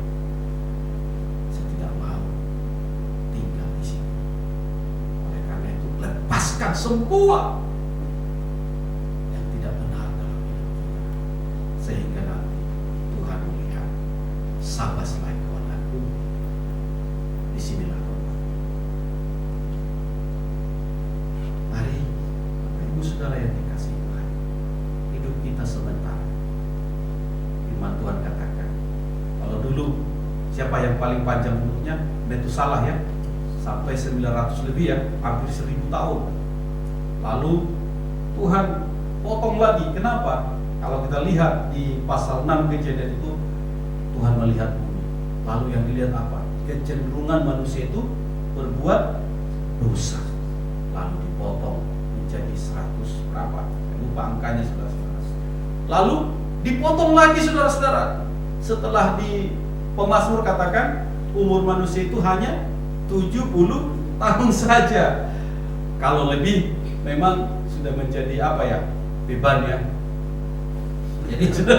Saya tidak mau tinggal di sini. Oleh karena itu, lepaskan semua yang tidak benar dalam hidup kita, sehingga nanti Tuhan melihat sabar selain kawanku. Disinilah tempat. Mari, Bapak Ibu Saudara yang dikasihi Tuhan, hidup kita sebentar. Firman Tuhan katakan, kalau dulu siapa yang paling panjang umurnya? Metusalah ya, sampai 900 lebih ya, hampir 1000 tahun. Lalu Tuhan potong lagi. Kenapa? Kalau kita lihat di pasal 6 Kejadian itu, Tuhan melihat bumi. Lalu yang dilihat apa? Kecenderungan manusia itu berbuat dosa. Lalu dipotong menjadi 100 berapa? Saya lupa angkanya, saudara-saudara. Lalu dipotong lagi, saudara-saudara. Setelah di Pemazmur katakan umur manusia itu hanya 70 tahun saja. Kalau lebih memang sudah menjadi apa ya? Beban ya. Jadi sudah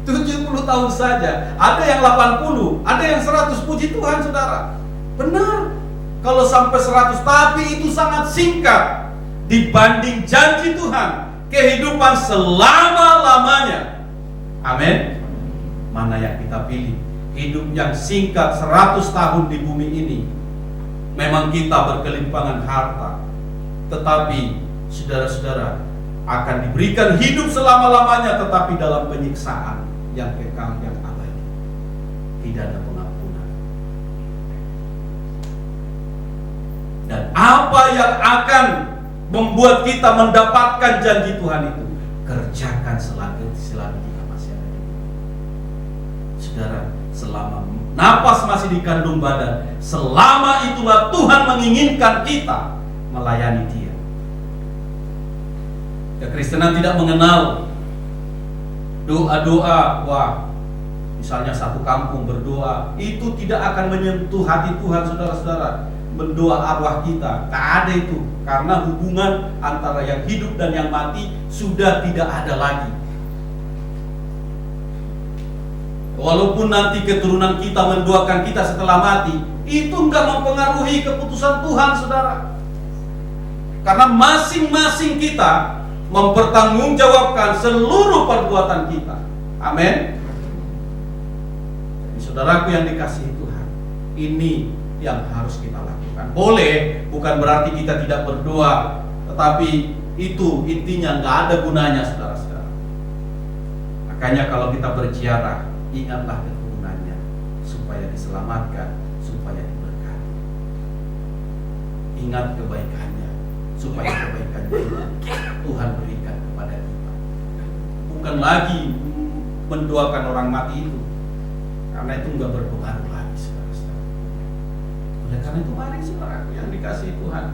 70 tahun saja. Ada yang 80, ada yang 100. Puji Tuhan, saudara. Benar. Kalau sampai 100, tapi itu sangat singkat dibanding janji Tuhan, kehidupan selama-lamanya. Amin. Mana yang kita pilih? Hidup yang singkat 100 tahun di bumi ini. Memang kita berkelimpangan harta, tetapi saudara-saudara akan diberikan hidup selama-lamanya, tetapi dalam penyiksaan yang kekal, yang abadi. Tidak ada pengampunan. Dan apa yang akan membuat kita mendapatkan janji Tuhan itu? Kerjakan selagi kita masih ada di bumi. Saudara, selama napas masih di kandung badan, selama itulah Tuhan menginginkan kita melayani Dia. Kekristenan tidak mengenal doa-doa, wah, misalnya satu kampung berdoa, itu tidak akan menyentuh hati Tuhan, saudara-saudara. Mendoa arwah kita, tak ada itu, karena hubungan antara yang hidup dan yang mati sudah tidak ada lagi. Walaupun nanti keturunan kita mendoakan kita setelah mati, itu enggak mempengaruhi keputusan Tuhan, saudara. Karena masing-masing kita mempertanggungjawabkan seluruh perbuatan kita. Amin. Jadi saudaraku yang dikasihi Tuhan, ini yang harus kita lakukan. Boleh, bukan berarti kita tidak berdoa, tetapi itu intinya nggak ada gunanya, saudara-saudara. Makanya kalau kita berziarah, ingatlah keturunannya supaya diselamatkan, supaya diberkati. Ingat kebaikannya, supaya kebaikannya Tuhan berikan kepada kita. Bukan lagi mendoakan orang mati itu, karena itu nggak berpengaruh lagi, saudara-saudara. Oleh karena itu mari saudaraku yang dikasihi Tuhan,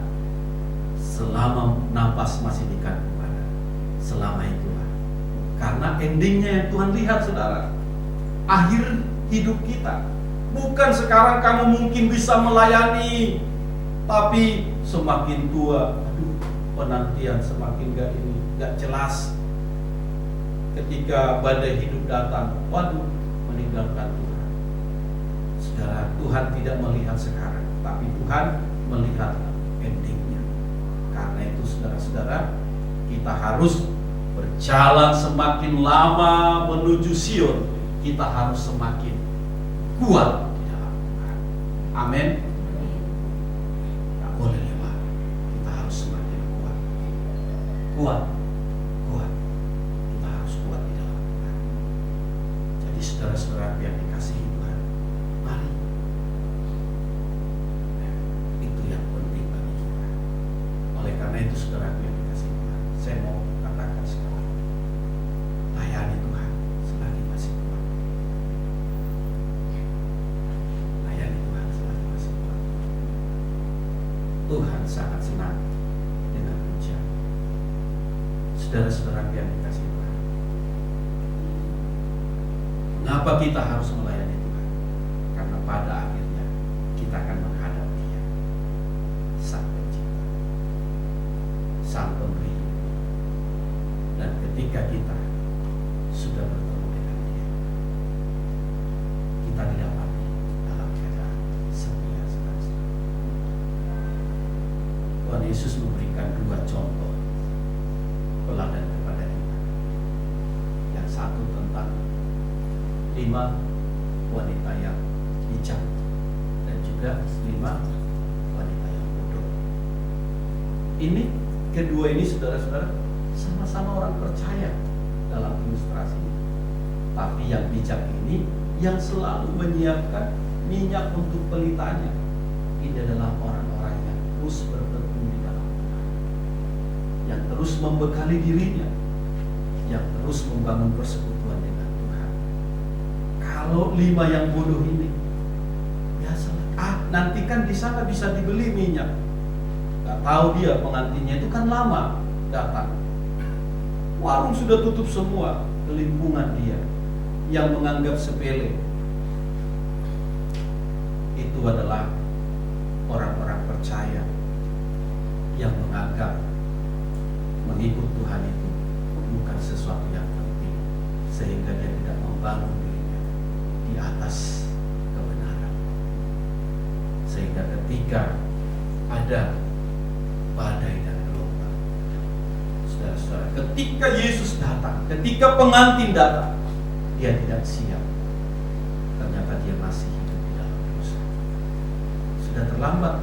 selama napas masih di kandung badan, selama itulah, karena endingnya yang Tuhan lihat, saudara. Akhir hidup kita, bukan sekarang kamu mungkin bisa melayani, tapi semakin tua, aduh, penantian semakin gak jelas. Ketika badai hidup datang, waduh, meninggalkan Tuhan. Saudara, Tuhan tidak melihat sekarang, tapi Tuhan melihat endingnya. Karena itu saudara-saudara, kita harus berjalan semakin lama menuju Sion. Kita harus semakin kuat di dalam Tuhan. Amin. Tak boleh lewat. Kita harus semakin kuat. Kuat. Kita harus kuat di dalam Tuhan. Jadi saudara-saudara yang dikasihi Tuhan, mari. Itu yang penting bagi kita. Oleh karena itu saudara yang dikasihi Tuhan, saya mau katakan sekarang, layani Tuhan selagi masih kuat. Tuhan sangat senang dengan pujian. Saudara-saudara yang dikasihi Tuhan, mengapa kita harus melayani Tuhan? Karena pada akhirnya kita akan menghadap Dia, Sang Pencipta, Sang Pemberi. Dan ketika kita sudah bertemu dengan Dia, kita didapati dalam keadaan setia, saudara-saudara. Tuhan Yesus memberikan dua contoh teladan kepada kita. Yang satu tentang 5 wanita yang bijak dan juga 5 wanita yang bodoh. Ini kedua ini saudara-saudara sama-sama orang percaya dalam ilustrasi ini. Tapi yang bijak ini yang selalu menyiapkan minyak untuk pelitanya. Ini adalah orang-orang yang terus bertekun di dalam Tuhan, yang terus membekali dirinya, yang terus membangun persekutuan dengan Tuhan. Kalau 5 yang bodoh ini, biasalah, nanti kan di sana bisa dibeli minyak. Gak tahu dia pengantinnya itu kan lama datang. Warung sudah tutup semua, kelimpungan dia yang menganggap sepele. Itu adalah orang-orang percaya yang menganggap mengikut Tuhan itu bukan sesuatu yang penting, sehingga dia tidak membangun dirinya di atas kebenaran. Sehingga ketika ada badai dan gelombang, saudara-saudara, ketika Yesus datang, ketika pengantin datang, dia tidak siap. Ternyata dia masih hidup di dalam dosa. Sudah terlambat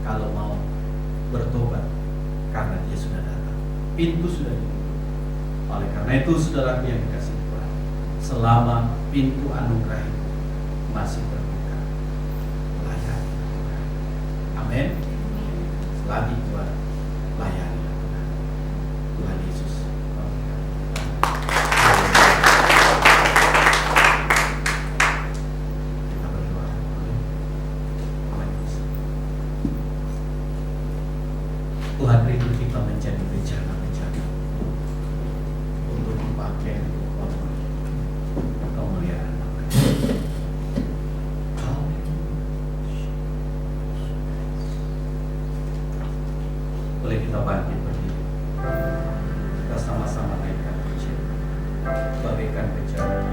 kalau mau bertobat, karena dia sudah datang, pintu sudah ditutup. Oleh karena itu saudara yang dikasihi Tuhan, selama pintu anugerah itu masih terbuka, layani Tuhan. Amin. Selagi Tuhan layani Tuhan. Tuhan Yesus memberkati. Kita Tuhan rindu kita menjadi bejana-bejana untuk dipakai kemuliaan nama. Boleh kita bangkit berdiri. Kita sama-sama naikkan pujian, bagaikan bejana.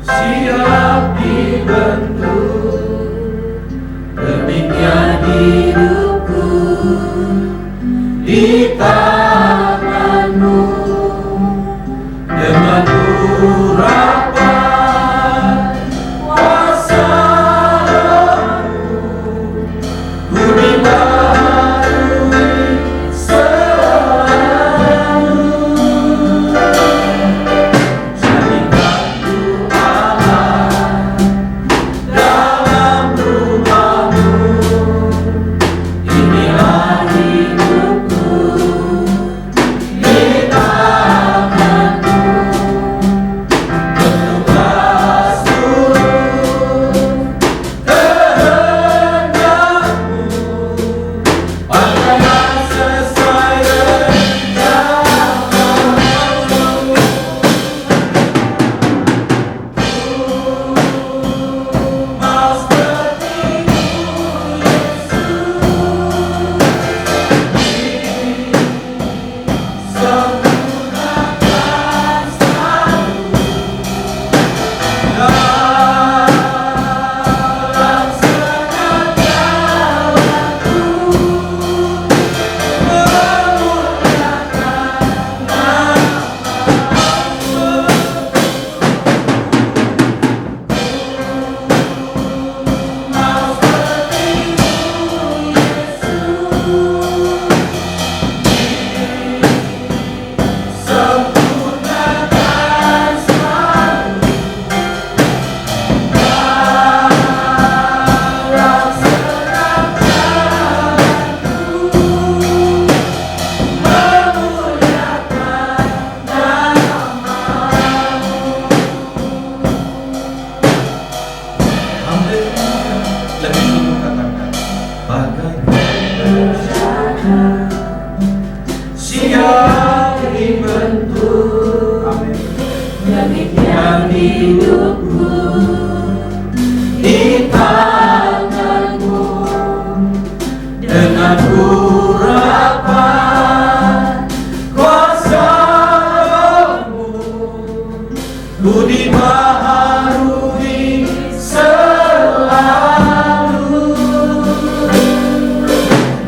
Siap dibentuk demikian hidupku di tanganmu dengan urapan kuasa-Mu ku dibaharui selalu. Jadikanku Allah dalam rumah-Mu, inilah hidupku di tangan-Mu. Bertugas turut kehendak-Mu, pakailah sesuai rencana-Mu. Mau seperti-Mu, Yesus, sempurnakan selalu dalam segala jalanku, memuliakan nama-Mu. Mau seperti-Mu, Yesus, sempurnakan selalu dalam segala jalanku, memuliakan nama-Mu. Haleluya. Lebih dulu katakan, bagaikan siap dibentuk. Amin. Demikian hidupku di tangan-Mu Dengan urapan kuasa-Mu ku dibaharui selalu.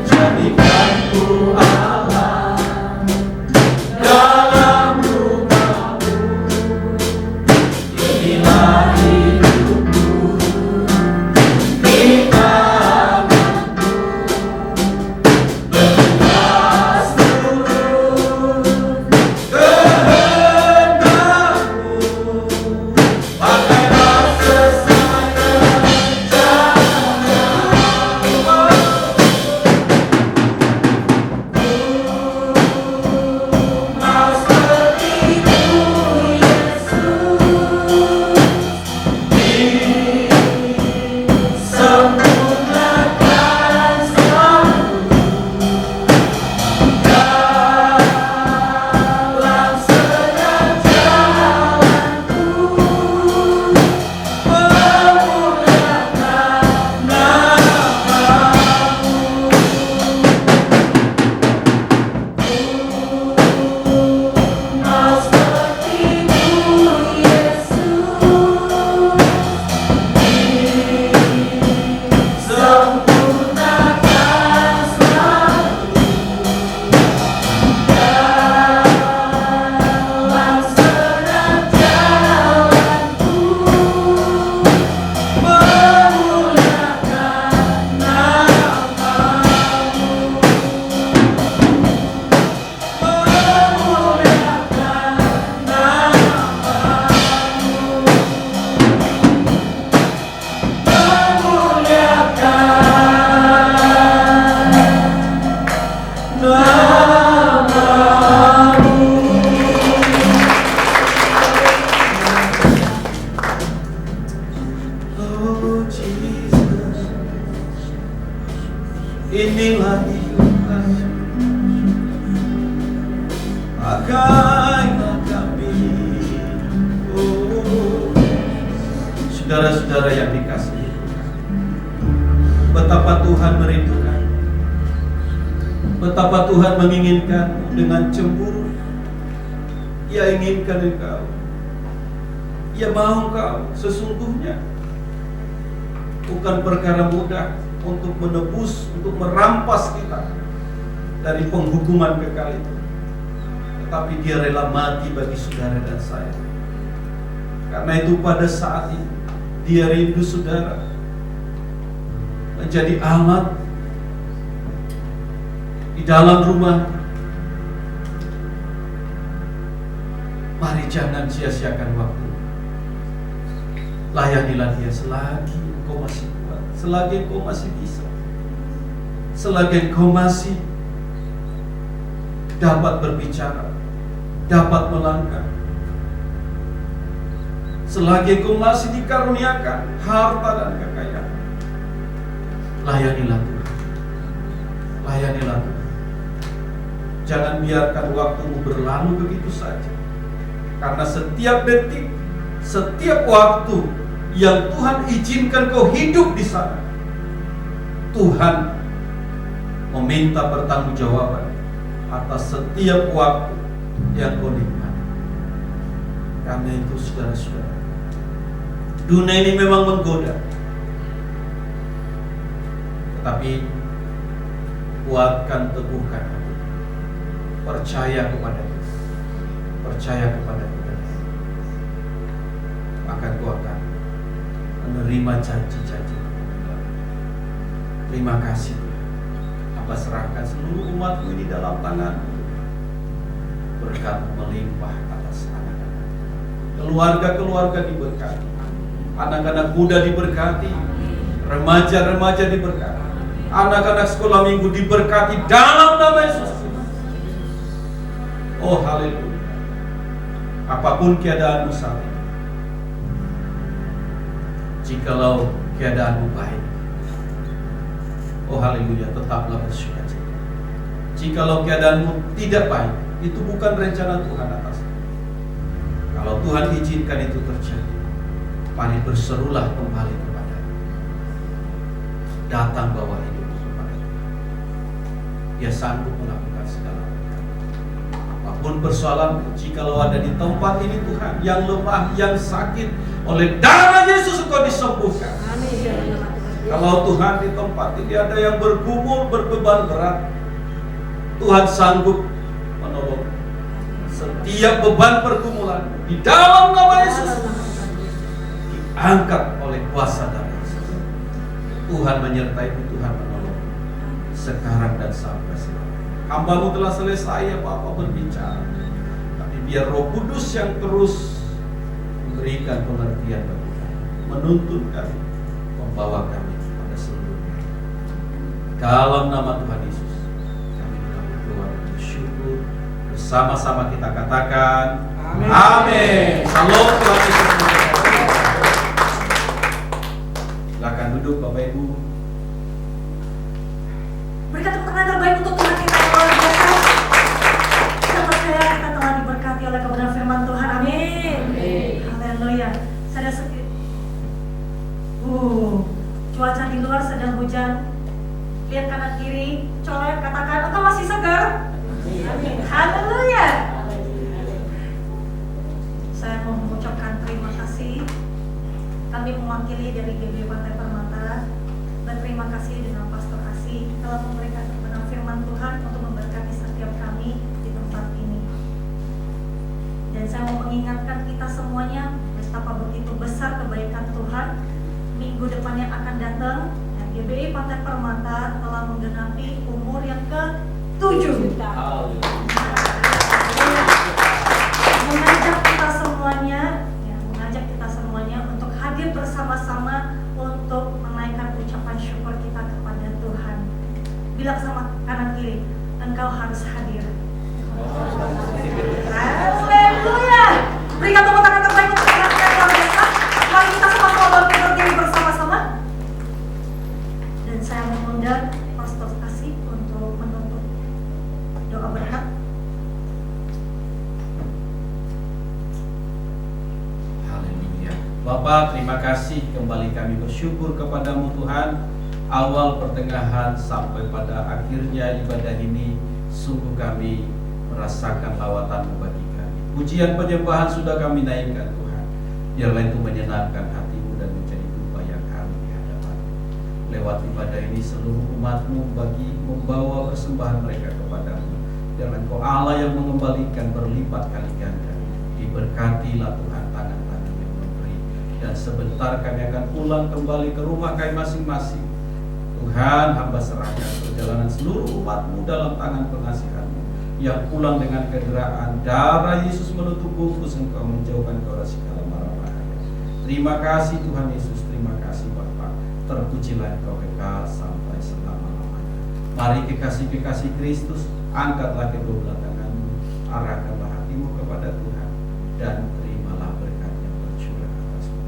Jadikanku Allah dalam rumah-Mu, inilah hidupku di tangan-Mu. Bertugas turut kehendak-Mu, pakailah kami. Oh, saudara-saudara yang dikasihi, betapa Tuhan merindukan, betapa Tuhan menginginkan dengan cemburu. Ia inginkan engkau, Ia mau engkau. Sesungguhnya bukan perkara mudah untuk menebus, untuk merampas kita dari penghukuman kekal itu, tetapi Dia rela mati bagi saudara dan saya. Karena itu pada saat itu Dia rindu saudara menjadi alat di dalam rumah. Mari jangan sia-siakan waktu. Layanilah Dia selagi engkau masih kuat, selagi engkau masih bisa, selagi engkau masih dapat berbicara, dapat melangkah, selagi engkau masih dikaruniakan harta dan kekayaan. Layanilah Tuhan, layanilah Tuhan. Jangan biarkan waktumu berlalu begitu saja, karena setiap detik, setiap waktu yang Tuhan izinkan kau hidup di sana, Tuhan meminta pertanggungjawaban atas setiap waktu yang kau nikmati. Karena itu saudara-saudara, dunia ini memang menggoda, tetapi kuatkan, teguhkan hati, percaya kepada Dia, percaya kepada Dia, maka kau akan menerima janji-janji. Terima kasih Tuhan. Hamba serahkan seluruh umatmu ini dalam tangan-Mu. Berkat melimpah atas anak-anak, keluarga-keluarga diberkati, anak-anak muda diberkati, remaja-remaja diberkati, anak-anak sekolah minggu diberkati dalam nama Yesus. Oh haleluya. Apapun keadaanmu saat ini, jikalau keadaanmu baik, oh haleluya, tetaplah bersukacita. Jikalau keadaanmu tidak baik, itu bukan rencana Tuhan atasmu. Kalau Tuhan izinkan itu terjadi, mari berserulah kembali kepada Dia. Datang bawa hidup kepada Tuhan. Dia sanggup melakukan segala perkara. Apapun persoalanmu, jikalau ada di tempat ini Tuhan, yang lemah, yang sakit, oleh darah Yesus engkau disembuhkan. Kalau Tuhan di tempat ini ada yang bergumul, berbeban berat, Tuhan sanggup menolong. Setiap beban pergumulan di dalam nama Yesus diangkat oleh kuasa darah Yesus. Tuhan menyertai, Tuhan menolong sekarang dan sampai selamanya. Hamba-Mu telah selesai ya Bapa berbicara, tapi biar Roh Kudus yang terus memberikan pengertian bagi kami, menuntun kami, membawa kami pada seluruhnya. Dalam nama Tuhan Yesus kami berdoa dan bersyukur. Bersama-sama kita katakan amin. Shalom, Tuhan Yesus memberkati. Silakan duduk Bapak Ibu. Berikan tepuk tangan terbaik untuk Tuhan kita yang luar biasa. Kita percaya kita telah diberkati oleh kebenaran firman Tuhan. Amin. Haleluya. Saya sedikit. Cuaca di luar sedang hujan. Lihat kanan kiri, colek, katakan engkau masih segar. Amin. Haleluya. Saya mau mengucapkan terima kasih. Kami mewakili dari GBI Pantai Permata, berterima kasih dengan Pastor Asih telah memberikan kebenaran firman Tuhan untuk memberkati setiap kami di tempat ini. Dan saya mau mengingatkan kita semuanya betapa begitu besar kebaikan Tuhan. Minggu depan yang akan datang, GBI Pantai Permata telah menggenapi umur yang ke-7. Mengajak kita semuanya untuk hadir bersama-sama untuk menaikkan ucapan syukur kita kepada Tuhan. Bilang sama kanan kiri, engkau harus hadir. Haleluya. Berikan tepuk tangan terbaik untuk Tuhan yang luar biasa. Mari kita sama-sama bangkit berdiri bersama-sama. Dan saya mengundang Pastor Asih untuk menutup doa berkat. Bapa, terima kasih kembali kami bersyukur kepadamu Tuhan. Awal, pertengahan, sampai pada akhirnya ibadah ini, sungguh kami merasakan lawatanmu bagi kami. Pujian penyembahan sudah kami naikkan Tuhan. Biarlah itu menyenangkan hatimu dan menjadi dupa yang kami di hadapan-Mu. Lewat ibadah ini seluruh umat-Mu bagi membawa persembahan mereka kepadamu. Biarlah Engkau Allah yang mengembalikan berlipat kali ganda. Diberkatilah Tuhan tangan-tangan yang memberi. Dan sebentar kami akan pulang kembali ke rumah kami masing-masing. Tuhan, hamba serahkan perjalanan seluruh umat-Mu dalam tangan pengasihan-Mu. Yang pulang dengan kederaan darah Yesus menutup bungkus, Engkau menjauhkan kau dari segala mara bahaya. Terima kasih Tuhan Yesus, terima kasih Bapa. Terpujilah Engkau kekal sampai selama-lamanya. Mari kekasih-kekasih Kristus, angkatlah kedua belah tanganmu, arahkanlah hatimu kepada Tuhan, dan terimalah berkat yang tercurah atasmu.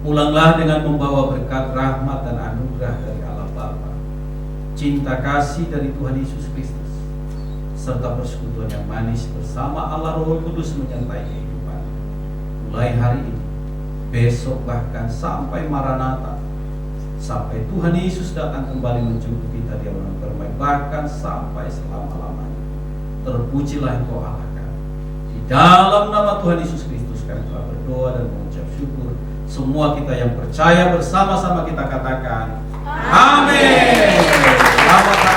Pulanglah dengan membawa berkat rahmat dan anugerah dari Allah Bapa, cinta kasih dari Tuhan Yesus Kristus, serta persekutuan yang manis bersama Allah Roh Kudus menyertai kehidupan. Mulai hari ini, besok, bahkan sampai Maranatha, sampai Tuhan Yesus datang kembali menjemput kita di awan permai, bahkan sampai selama-lamanya. Terpujilah Engkau Allah kami. Di dalam nama Tuhan Yesus Kristus kami telah berdoa dan mengucap syukur. Semua kita yang percaya bersama-sama kita katakan Amin. Selamat